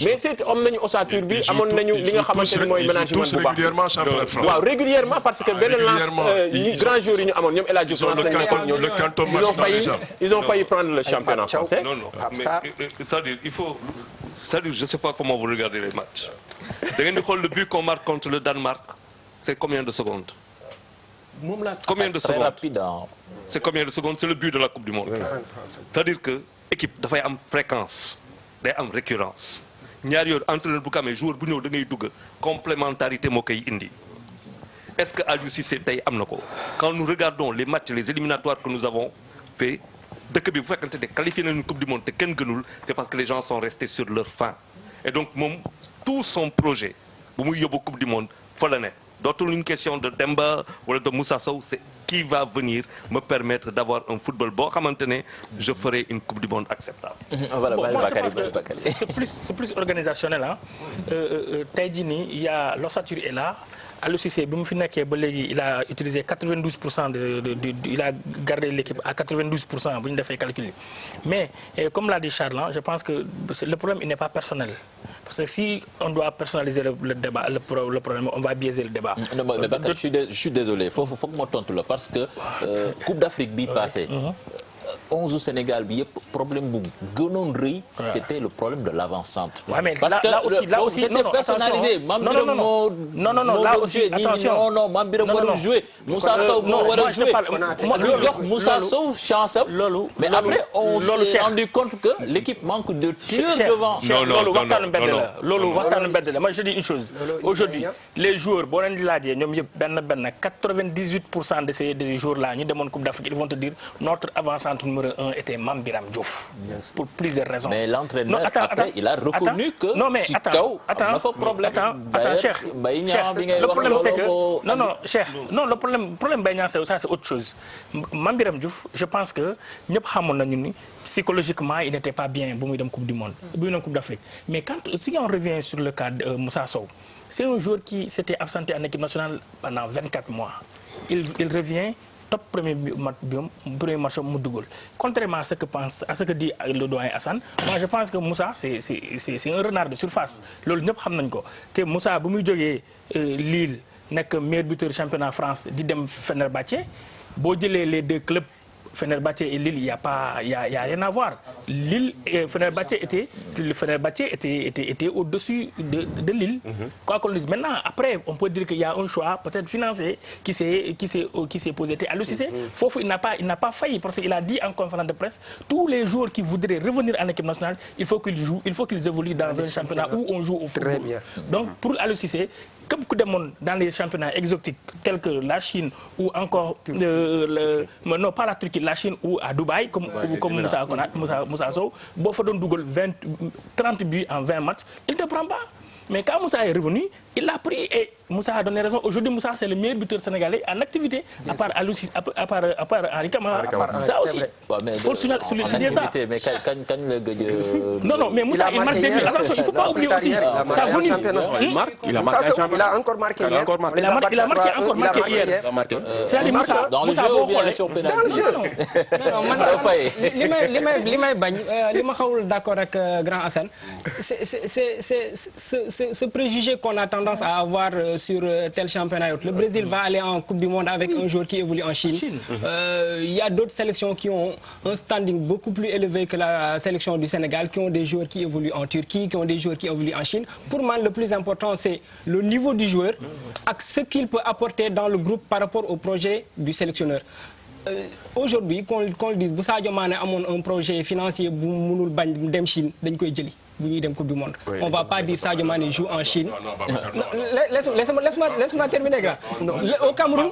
mais c'est am nañu ossature bi amoon nañu li nga xamante ni mooy management bu baax waaw régulièrement parce que benn lance ñi grand joueurs yi ñu amoon ñoom El Hadji Diouf lañ nekkoon ñoom ils ont failli prendre le championnat français. Non, mais c'est-à-dire il faut, c'est-à-dire je sais pas comment vous regardez les matchs. Da ngeen di xool le but qu'on marque contre le Danemark, c'est combien de secondes? Combien de secondes? Très rapide. C'est combien de secondes? C'est le but de la Coupe du Monde. C'est-à-dire que équipe dafay am fréquence, day am récurrence. ñaar yooyu entraîneur bu ko amee joueur bu ñëw da ngay dugg complémentarité moo koy indi. Est-ce que Aliou Cissé tey am na ko quand nous regardons les matchs les éliminatoires que nous avons fait dëkk bi bu fekkante ne qualifié nañu coupe du monde te kenn gënul c'est parce que les gens sont restés sur leur faim et donc moom tout son projet bu muy yóbbu coupe du monde fa la ne dootul une question de Demba wala de Moussa Sow c'est qui va venir me permettre d'avoir un football boo xamante ne je ferai une coupe du monde acceptable. Voilà, bon, moi, je pense que c'est plus organisationnel ah. Tey jii nii il y a l'ossature est là. Aliou Cissé bi mu fi nekkee ba léegi il a utilisé 92% il a gardé l'équipe à 92% bu ñu defee calcul yi mais comme l'a dit Charles je pense que le problème il n'est pas personnel parce que si on doit personnaliser le débat le problème on va biaiser le débat. non mais Bakar je suis désolé foog ma tontu la parce que Coupe d'Afrique bi passé 11 Sénégal bi yëpp problème bu gënoon rëy. c'était le problème de l'avant-centre. Ouais, mais parce que là aussi c'était personnalisé. non là aussi attention non Mame Birame warul jouer. Moussa Sow moo war a jouer. lu jox Moussa Sow chance am. mais après on s'est rendu compte que l'équipe manque de tueurs devant. loolu waxtaanu mbedd la loolu waxtaanu mbedd la moi je dis une chose. aujourd'hui les joueurs boo leen di laajee ñoom yëpp benn 98% de ces joueurs là ñu demoon Coupe d'Afrique ils vont te dire notre avant-centre numéro 1 était Mame Birame Diouf pour plusieurs raisons. Mais l'entraîneur après il a reconnu que ci kaw am na fa problème. Attends Cheikh le problème c'est que non Cheikh non le problème Mbaye Niang ça c'est autre chose. Mame Birame Diouf je pense que ñëpp xamoon nañu ni psychologiquement il n'était pas bien bu muy dem Coupe du Monde bu muy dem Coupe d'Afrique mais si on revient sur le cas de Moussa Sow c'est un joueur qui s'était absenté en équipe nationale pendant 24 mois il revient top premier match mu dugal contrairement à ce que dit le doyen Assane moi je pense que Moussa c'est un renard de surface loolu ñëpp xam nañ ko te Moussa bu muy jógee Lille nekk meilleur buteur championnat France di dem Fenerbahçe boo jëlee les deux clubs Fenerbahçe et Lille, il y a rien à voir. Lille et Fenerbahçe était au-dessus de Lille. Quoi qu'on le dise. Maintenant, après, on peut dire qu'il y a un choix peut-être financier qui s'est posé. Aliou Cissé, il n'a pas failli parce qu'il a dit en conférence de presse, tous les joueurs qui voudraient revenir en équipe nationale, il faut qu'ils évoluent dans un championnat où on joue au football. Très bien. Donc pour Aliou Cissé, comme beaucoup de monde dans les championnats exotiques tels que la Chine ou encore non pas la Turquie, la Chine ou à Dubaï comme Moussa Sow, boo fa doon dugal 30 buts en 20 matchs, il ne te prend pas. Mais quand Moussa est revenu, il l'a pris et Moussa a donné raison. Aujourd'hui, Moussa, c'est le meilleur buteur sénégalais en activité, à part Henri Camara. Ça aussi. Il faut souligner ça. Mais quand le Non, mais Moussa, il marque des buts. Attention, il ne faut pas oublier aussi. Ça a venu. Il a encore marqué hier. Il a marqué hier. C'est-à-dire Moussa, dans le jeu ou bien sur pénalty? Non, man li may bañ li ma xawul d'accord ak Grand Assane c'est ce préjugé qu'on a tendance à avoir sur tel championnat. Le Brésil va aller en Coupe du Monde avec un joueur qui évolue en Chine. Il y a d'autres sélections qui ont un standing beaucoup plus élevé que la sélection du Sénégal, qui ont des joueurs qui évoluent en Turquie, qui ont des joueurs qui évoluent en Chine. Pour moi, le plus important, c'est le niveau du joueur et ce qu'il peut apporter dans le groupe par rapport au projet du sélectionneur. Aujourd'hui, qu'on le dise, bu Sadio Mané amoon un projet financier bu mënul bañ dem Chine dañ koy jëli bu ñuy dem Coupe du Monde. On va pas dire Sadio Mané joue en Chine. Laisse-moi terminer, gars. Au Cameroun.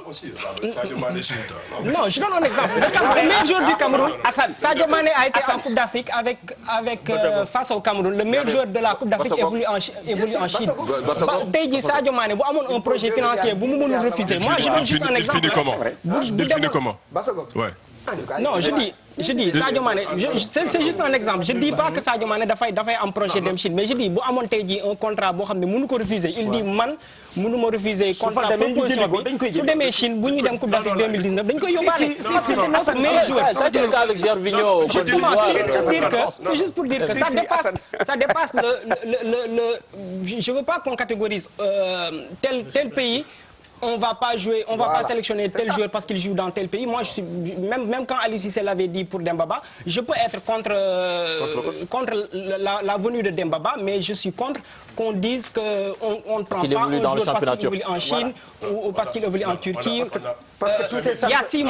Non, je donne un exemple. Le meilleur joueur du Cameroun, Sadio Mané a été en Coupe d'Afrique face au Cameroun. Le meilleur joueur de la Coupe d'Afrique évolue en Chine. Tey jii Sadio Mané bu amoon un projet financier bu mu mënul refuser. Moi, je donne juste un exemple. Il finit comment? Ouais. Non, je dis Sadio Mané, c'est juste un exemple. Je dis pas que Sadio Mané dafay am projet dem Chine, mais je dis bu amoon tey jii un contrat boo xam ne mënu ko refuser. Il dit man mënu ma refuser contrat proposition bi su demee Chine bu ñuy dem Coupe d'Afrique 2019 dañ koy yóbbaale. C'est notre meilleur joueur. C'est le cas avec Gervinho. Justement, c'est juste pour dire que ça dépasse le je veux pas qu'on catégorise tel pays. On va pas sélectionner tel joueur parce qu'il joue dans tel pays. Moi, je suis même quand Aliou Cissé l'avait dit pour Dembaba, je peux être contre la venue de Dembaba, mais je suis contre qu'on dise qu'on ne prend pas un joueur parce qu'il évolue en Chine ou parce qu'il évolue en Turquie. Il y a 6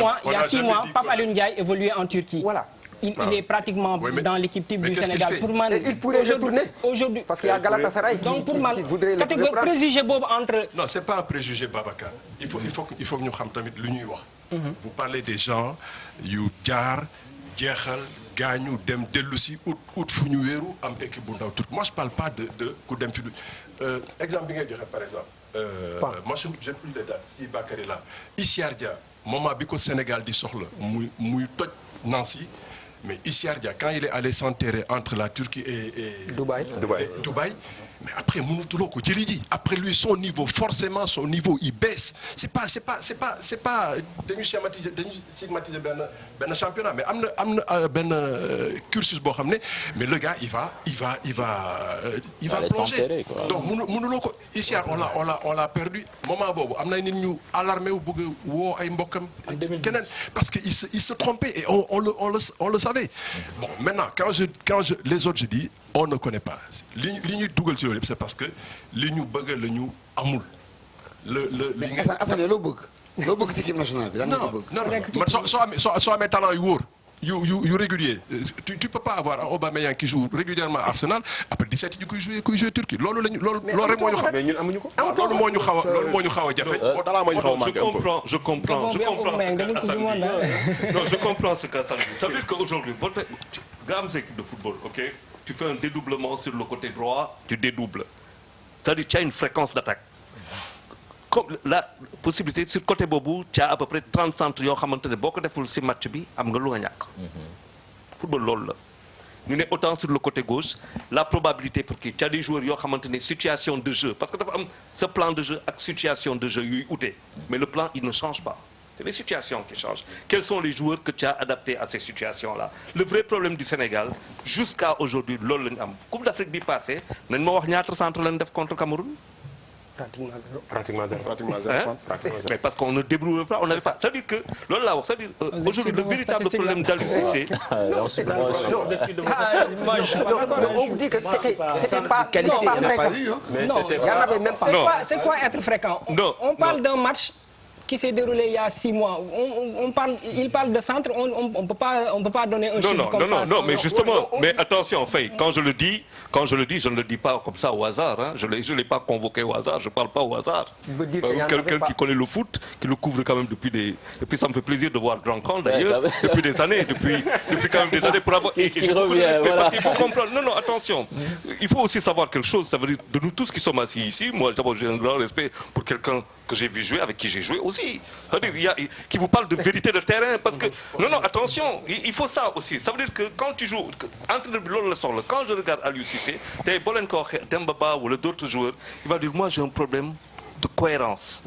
mois, Pape Alioune Ndiaye évoluait en Turquie. Voilà. Il est pratiquement dans l'équipe type du Sénégal. Pour moi, il pourrait retourner aujourd'hui parce qu'il y a Galatasaray qui voudrait le préjugé boobu entre. Non, c'est pas un préjugé, Babacar. Il faut que ñu xam tamit lu ñuy wax. Vous parlez des gens yu jaar jeexal gaañu dem dellu si ut fu ñu wéeru am équipe bu ndaw tout. Moi, je parle pas de ku dem fi exemple bi ngay joxe par exemple. Moi, je n'ai plus les dates. Si Bakary là, Issa Dia moment bi ko Sénégal di soxla muy toj Nancy. Mais Issa Dia, quand il est allé s'enterrer entre la Turquie et Dubaï, mais après mënutuloo ko jëli ji. Après lui, son niveau il baisse. C'est pas dañu stigmatiser benn championnat, mais am na benn cursus boo xam ne, mais le gars il va plonger. Donc mënuloo ko Issa on l'a perdu. Moment boobu am na nit ñu alarmé wu bëgg woo ay mbokkam keneen parce que il se trompait et on le savait. Bon, maintenant quand je les autres je dis on ne connaît pas li ñuy dugal ci loolu c'est parce que li ñu bëgg la ñu amul. mais Assane loo bëgg ci équipe nationale bi lan nga ci bëgg. non soo amee talent yu wóor yu régulier tu peux pas avoir un Aubameyang qui joue régulièrement à Arsenal après 17 yi kuy jouer Turquie loolu rek moo ñu xam. mais ñun amuñu ko. loolu moo ñu xaw a jafe. Je comprends ce qu'Assane dit. Ça veut dire qu'aujourd'hui nga am sa équipe de football, ok, tu fais un dédoublement sur le côté droit, tu dédoubles. C'est-à-dire tu as une fréquence d'attaque. Comme la possibilité sur côté boobu tu as à peu près 30 centres yoo xamante ne boo ko deful ci match bi am nga lu nga ñàkk. Football loolu la. ñu ne autant sur le côté gauche la probabilité pour que tu as des joueurs yoo xamante ne situation de jeu parce que dafa am ce plan de jeu ak situation de jeu yuy ute mais le plan il ne change pas. C'est les situations qui changent. Quels sont les joueurs que tu as adaptés à ces situations-là? Le vrai problème du Sénégal jusqu'à aujourd'hui loolu la ñu am Coupe d'Afrique bi passé nañ ma wax ñaata centre lañ def contre Cameroun. Pratiquement zéro. Mais parce qu'on ne débrouille pas, on n'avait pas. Ça veut dire que, c'est-à-dire aujourd'hui le véritable problème d'Aliou Cissé. On vous dit que c'était pas fréquent. C'est quoi être fréquent? On parle d'un match qui s'est déroulé il y a 6 mois. Il parle de centre, on peut pas donner un chiffre comme ça. Non, mais justement, mais attention, Faye, quand je le dis, je ne le dis pas comme ça au hasard. Hein. Je ne l'ai pas convoqué au hasard, je ne parle pas au hasard. Quelqu'un qui connaît le foot, qui le couvre quand même depuis des... Et puis ça me fait plaisir de voir Grand Camp d'ailleurs, depuis des années, depuis quand même des années pour avoir... Il faut comprendre, non, attention. Il faut aussi savoir quelque chose, ça veut dire, de nous tous qui sommes assis ici, moi d'abord j'ai un grand respect pour quelqu'un que j'ai vu jouer, avec qui j'ai joué aussi. C'est-à-dire, qui vous parle de vérité de terrain, parce que... Non, attention, il faut ça aussi. Ça veut dire que quand tu joues, quand je regarde Aliou Cissé, Demba Ba ou d'autres joueurs, il va dire, moi j'ai un problème de cohérence.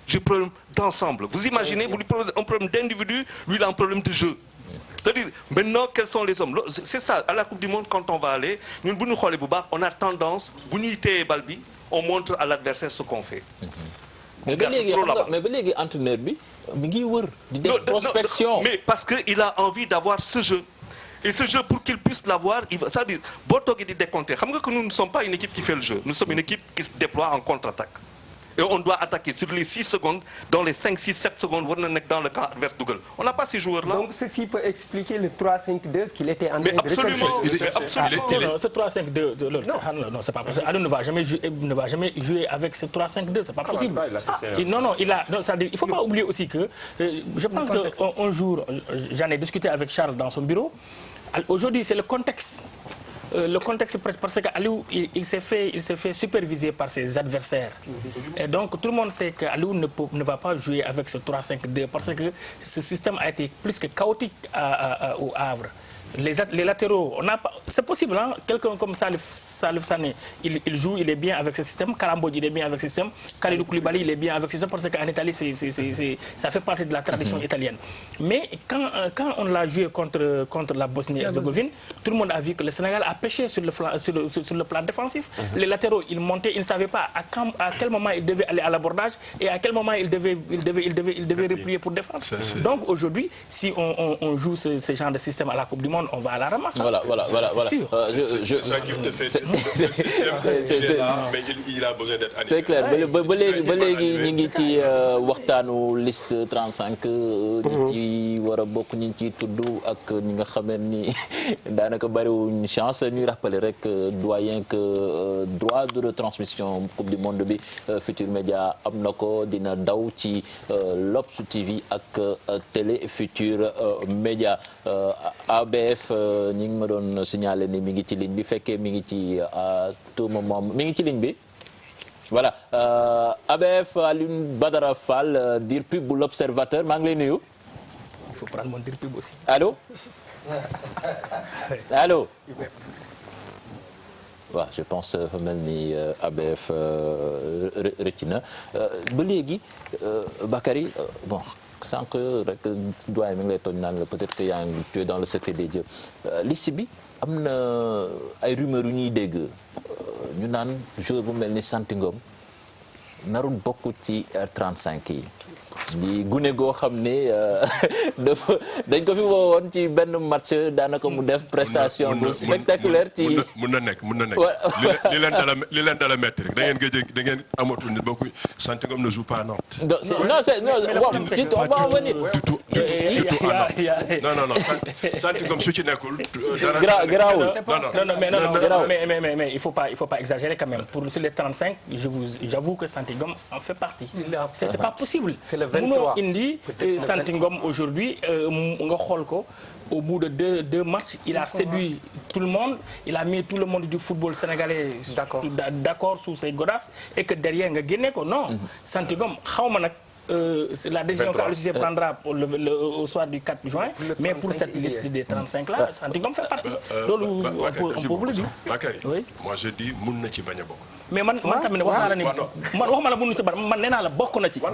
J'ai un problème d'ensemble. Vous imaginez, vous lui prenez un problème d'individu, lui il a un problème de jeu. C'est-à-dire, maintenant, quels sont les hommes? C'est ça, à la Coupe du Monde, quand on va aller, nous, on a tendance, on montre à l'adversaire ce qu'on fait. mais ba léegi entraîneur bi mi ngi wër di def prospection. Mais parce que il a envie d'avoir ce jeu. Et ce jeu, pour qu'il puisse l'avoir, c'est-à-dire, boo toogee di décompter, xam nga que nous ne sommes pas une équipe qui fait le jeu. Nous sommes une équipe qui se déploie en contre-attaque. Et on doit attaquer sur les 6 secondes, dans les 5, 6, 7 secondes, dans le camp adverse Dougal. On n'a pas ces joueurs-là. Donc ceci peut expliquer le 3-5-2 qu'il était en train de rechercher. Absolument. Ce 3-5-2, non, c'est pas possible. Aliou ne va jamais jouer avec ce 3-5-2, c'est pas possible. Non, il ne faut pas oublier aussi que, je pense qu'un jour, j'en ai discuté avec Charles dans son bureau, aujourd'hui c'est le contexte. Le contexte, parce qu'Aliou, il s'est fait superviser par ses adversaires. Et donc, tout le monde sait qu'Aliou ne va pas jouer avec ce 3-5-2 parce que ce système a été plus que chaotique au Havre. Les latéraux, c'est possible, hein? Quelqu'un comme Salif Sané, il joue, il est bien avec ce système. Karambodj, il est bien avec ce système. Khalilou Koulibaly, il est bien avec ce système parce qu'en Italie, ça fait partie de la tradition italienne. Mais quand on l'a joué contre la Bosnie-Herzégovine, tout le monde a vu que le Sénégal a pêché sur le plan défensif. Les latéraux, ils montaient, ils ne savaient pas à quel moment ils devaient aller à l'abordage et à quel moment ils devaient replier pour défendre. Donc aujourd'hui, si on joue ce genre de système à la Coupe du Monde, on va à la ramasse. Voilà. C'est clair. ba léegi ñu ngi ci waxtaanu liste 35 ñi ci war a bokk ñi ciy tudd ak ñi nga xamee ni daanaka bariwuñ chance ñuy rappeler rek doyen que droit de retransmission Coupe du Monde bi Futur Média am na ko dina daw ci L'Obs TV ak Télé Futur Média. ABF ñi ngi ma doon signaler ni mi ngi ci ligne bi fekkee mi ngi ci à tout moment mi ngi ci ligne bi voilà ABF Alioune Badara Fall dir pub bu L'Observateur maa ngi lay nuyu. Il faut prendre mon dir pub aussi. Allô waaw je pense fa mel ni ABF rëcc na ba léegi Bakary bon. sànq rek doyen mi ngi lay tooñ naan la peut-être que tu es dans le secret des dieux liste bi am na ay rumeurs yu ñuy dégg ñu naan joueur bu mel ni Santy Ngom narul bokk ci 35 yi di gune goo xam ne dañ ko fi woowoon ci benn match daanaka mu def prestation bu spectaculaire ci mun na nekk li leen dala metti rek da ngeen amatul nit bokku Santy Ngom ne joue pas à Nantes. Non, on va en venir. Du tout à Nantes. Non. Santy Ngom su ci nekkul dara garaawul. Non, mais il faut pas exagérer quand même. Sur les 35, j'avoue que Santy Ngom en fait partie. C'est pas possible. Munoo indi Santy Ngom aujourd'hui nga xool ko au bout de deux matchs il a séduit tout le monde, il a mis tout le monde du football sénégalais d'accord sous ses godasses et que derrière nga génne ko non Santy Ngom xawma nag la décision qu'Aliou Cissé prendra au soir du 4 juin, mais pour cette liste des 35 là, Santy Ngom fait partie. Donc on peut vous le dire. Oui. Moi je dis mun na ci bañ a bokk. Mais man tamit wax naa la ni man waxuma la mënu ci bar man nee naa la bokk na ci. Man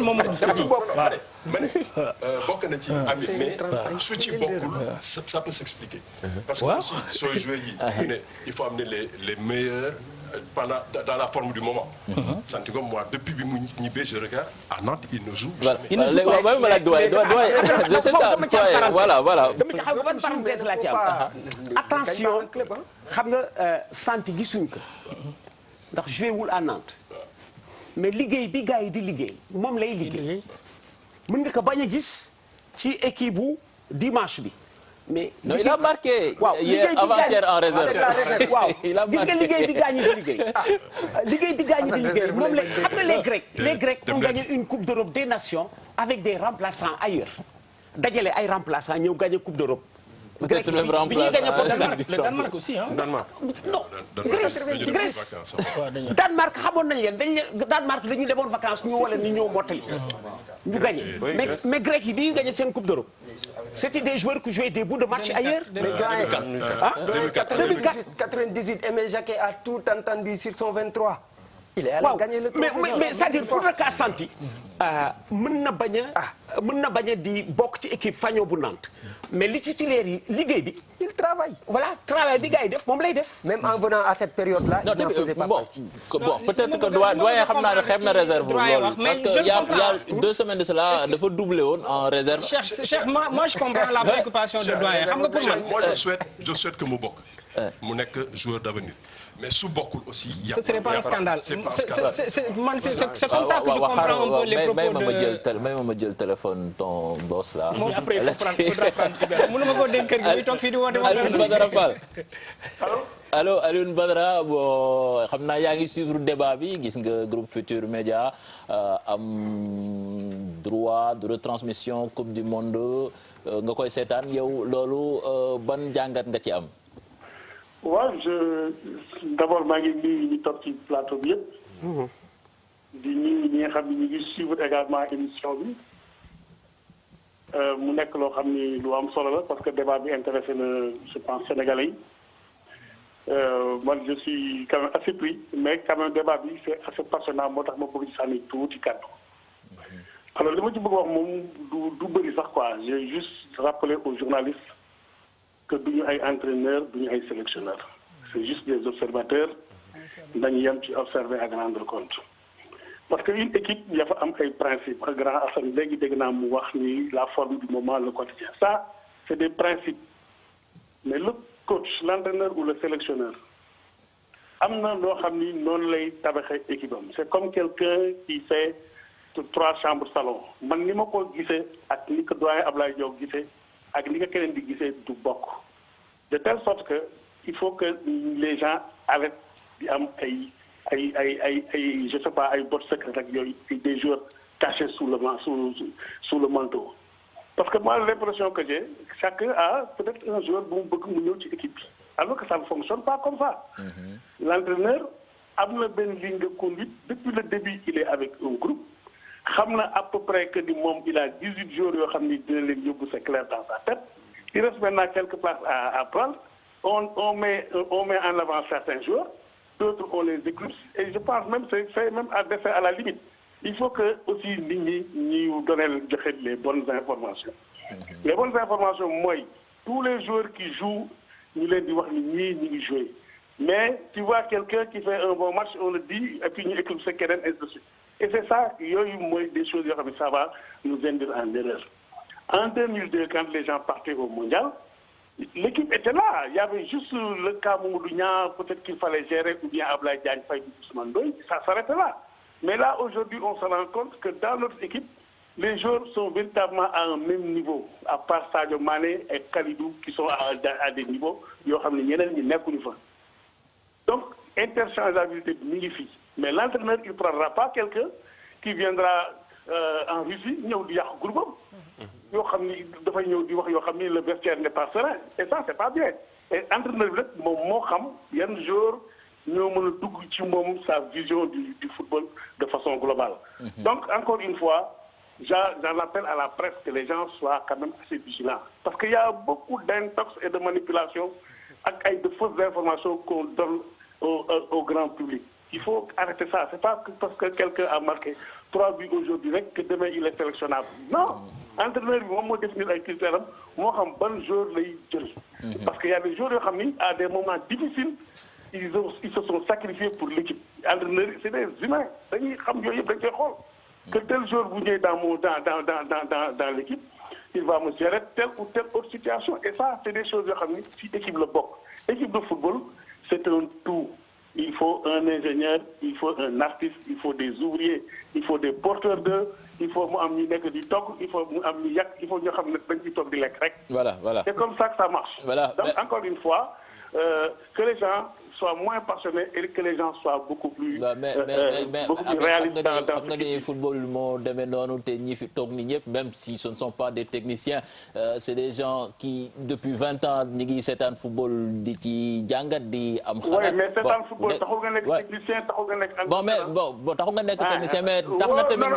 moom bokk na ci amit mais su ci bokkul ça peut s'expliquer. Parce que aussi sooy joué yi il faut amener les meilleurs dans la forme du moment. Santy Ngom, moi, depuis que je regarde, à Nantes, il ne joue voilà. jamais. Il ne joue pas. C'est ça. Voilà. dama ci xam ban parenthèse laa ci am. Attention xam nga Santy gisuñ ko ndax joué wul à Nantes mais liggéey bi gars yi di liggéey moom lay liggéey mën nga ko bañ a gis ci équipe bu dimanche bi. mais non il a marqué. waaw hier avant-hier en réserve. waaw il a gis nga liggéey bi gaañi di liggéey. liggéey bi gaañi di liggéey moom la xam nga les Grecs ont gagné une coupe d'Europe des nations avec des remplaçants ailleurs dajale ay remplaçants ñëw gagné coupe d'Europe. peut-être même remplaçant le Danemark aussi hein. Danemark. non Grèce Danemark xamoon nañu leen Danemark dañu demoon vacances ñu wala ni ñëw mottali ñu gagné mais grec yi bi ñu gagné seen coupe d'Europe c'était des joueurs qui jouaient des bouts de match ailleurs. 98 Aimé Jacquet a tout entendu sur son 23. il est allé gagner le trophée. mais c'est-à-dire pour le cas Santy mën na bañ a di bokk ci équipe Fagno bu Nantes mais li titulaire yi liggéey bi il travaille. voilà travail bi gars yi def moom lay def. même en venant à cette période-là. il n'en faisait pas partie. bon peut-être que doyen xam naa ne xeeb na réserve loolu parce que y a 2 semaines de cela dafa doublé woon en réserve. Cheikh moi je comprends la préoccupation de doyen xam nga pour man. Moi je souhaite que mu bokk. mu nekk joueur d'avenir. mais su bokkul aussi. ce serait pas un scandale. c'est pas un scandale. c'est comme ça que je comprends un peu les propos de. may ma jël téléphone ton boss là. moom après il faudra prendre Ibrahima mënuma koo dénk kër gi muy toog fii di woote. Alioune Badara Fall. allo Alioune Badara bon xam naa yaa ngi suivre débat bi gis nga groupe Futur Média am droit de retransmission coupe du monde nga koy seetaan yow loolu ban jàngat nga ci am. waaw d'abord maa ngi nuyu ñu toog ci plateau bi yëpp. di nuyu ñi nga xam ne ñu ngi suivre également émission bi. mu nekk loo xam ni lu am solo la parce que débat bi intéressé na je pense sénégalais yi. man je suis quand même assez pris mais quand même débat bi c'est assez passionnant moo tax ma bëgg ci sànni tuuti kàddu. alors li ma ci bëgg wax moom du bëri sax quoi j'ai juste rappelé aux journalistes. que duñu ay entraîneurs duñu ay sélectionneurs c'est juste des observateurs dañu yem ci observer ak rendre compte parce que une équipe dafa am ay principes ak grand Assane léegi dégg naa mu wax ni la forme du moment le quotidien ça c'est des principes mais le coach l'entraîneur ou le sélectionneur am na loo xam ni noonu lay tabaxee équipe am c'est comme quelqu'un qui fait 3 chambres salon man ni ma ko gisee ak ni ko doyen Ablaye Diop gisee ak li nga keneen di gisee du bokk de telle sorte que il faut que les gens arrêtent di am ay je sais pas ay bottes secrètes ak yooyu des joueurs cachés sous le manteau parce que moi l'impression que j'ai chacun a peut-être un joueur bu mu bëgg mu ñëw ci équipe bi alors que ça ne fonctionne pas comme ça. L'entraîneur am na benn ligne de conduite depuis le début il est avec un groupe xam na à peu près que ni moom il a 18 joueurs yoo xam ni dina leen yóbbu c'est clair dans sa tête il reste maintenant quelques places à prendre on met en avant certains joueurs d'autres on les éclipse et je pense même c'est même à dessein à la limite il faut que aussi nit ñi ñu donner joxe les bonnes informations les bonnes informations mooy tous les joueurs qui jouent ñu leen di wax ni ñii ñu ngi jouer mais tu vois quelqu'un qui fait un bon match on le dit et puis ñu éclipse keneen ainsi de suite. Et c'est ça, yooyu mooy des choses yoo xam ne ça va nous induire en erreur. En 2002, quand les gens partaient au mondial, l'équipe était là. Il y avait juste le cas Mamadou Niang, peut-être qu'il fallait gérer, ou bien Ablaye Diagne Faye, Ousmane Ndoye, ça s'arrêtait là. Mais là, aujourd'hui, on se rend compte que dans notre équipe, les joueurs sont véritablement à un même niveau, à part Sadio Mané et Kalidou qui sont à des niveaux yoo xam ne ñeneen ñi nekkuñu fa. Donc, interchangeabilité bi mi ngi fii. Mais l'entraîneur il prendra pas quelqu'un qui viendra en Russie ñëw di yàq groupe am yoo xam ni dafay ñëw di wax yoo xam ni le vestiaire n'est pas serein et ça c'est pas bien et entraîneur bi nag moom moo xam yan joueur ñoo mën a dugg ci moom sa vision du football de façon globale. Donc encore une fois j'en appelle à la presse que les gens soient quand même assez vigilants parce qu'il y a beaucoup d'intox et de manipulation ak ay de fausses informations qu'on donne au grand public. Il faut arrêter ça. C'est pas parce que quelqu'un a marqué 3 buts aujourd'hui rek que demain il est sélectionnable. Non. Entraîneur bi moom moo définir ay critères am moo xam ban joueur lay jël. Parce que y a des joueurs yoo xam ni à des moments difficiles ils se sont sacrifiés pour l'équipe entraîneurs c'est des humains dañuy xam yooyu yëpp dañ koy xool que tel jour bu ñëwee dans l'équipe il va me gérer telle ou telle autre situation et ça c'est des choses yoo xam ni ci équipe la bokk équipe de football c'est un tout il faut un ingénieur il faut un artiste il faut des ouvriers il faut des porteurs d'œufs il faut mu am ñu nekk di togg il faut mu am ñu yàq il faut ñoo xam ne dañ ciy toog di lekk rek. voilà. c'est comme ça que ça marche. Donc encore une fois que les gens soient moins passionnés et que les gens soient beaucoup plus. beaucoup plus réalistes dans xam nga ni football moo demee noonu te ñi fi toog ni ñëpp même si ce ne sont pas des techniciens c'est des gens qui depuis 20 ans ñi ngi seetaan football di ci jàngat di am. xalaat oui mais seetaan football taxul nga nekk technicien taxul nga nekk. bon taxul nga nekk technicien mais tax na tamit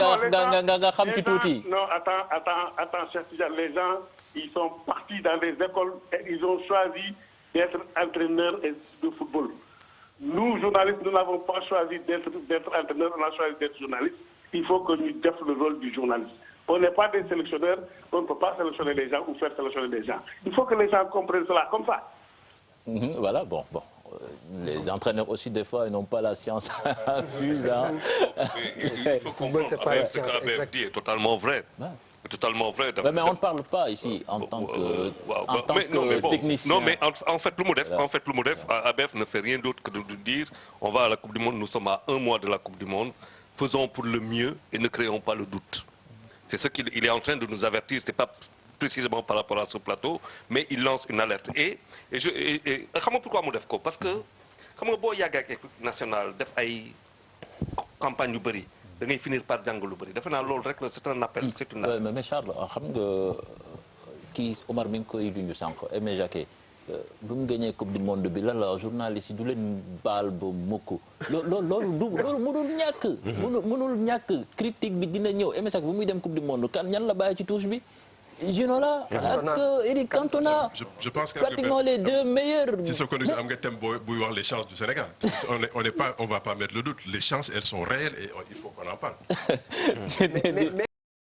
nga xam ci tuuti. non attends Cheikh Tidiane les gens ils sont partis dans des écoles et ils ont choisi d'être entraîneurs de football. Nous, journalistes, nous n'avons pas choisi d'être entraîneurs, on a choisi d'être journalistes. Il faut que nous fassions le rôle du journaliste. On n'est pas des sélectionneurs, on ne peut pas sélectionner les gens ou faire sélectionner des gens. Il faut que les gens comprennent cela comme ça. Voilà, bon. Les entraîneurs aussi, des fois, ils n'ont pas la science infuse. Hein. Il faut comprendre ce que l'ABF dit est totalement vrai. Totalement vrai. Mais on ne parle pas ici en tant que technicien. Non, mais en fait, le MODEF, ABF ne fait rien d'autre que de dire on va à la Coupe du Monde, nous sommes à 1 mois de la Coupe du Monde, faisons pour le mieux et ne créons pas le doute. C'est ce qu'il est en train de nous avertir, ce n'est pas précisément par rapport à ce plateau, mais il lance une alerte. Et xam nga pourquoi mu def ko parce que xam nga boo yàgg ak équipe nationale def ay campagne yu bëri. da ngay finir par jàng lu bëri defe naa loolu rek la c'est un appel c'est une appel. mais Charles xam nga kii Omar mi ngi koy duñu sànq Aimé Jacquet bu mu gagné coupe du monde bi lan la journaliste yi du leen baal ba mukk loolu mënul ñàkk. mënul ñàkk critique bi dina ñëw Aimé Jacquet bu muy dem coupe du monde kan ñan la bàyyi ci touche bi. Ginola ak Eric Cantona. Je pense que pratiquement les deux meilleurs. Si ce qu'on am nga thème buy wax les chances du Sénégal. On va pas mettre le doute. Les chances elles sont réelles et il faut qu'on en parle.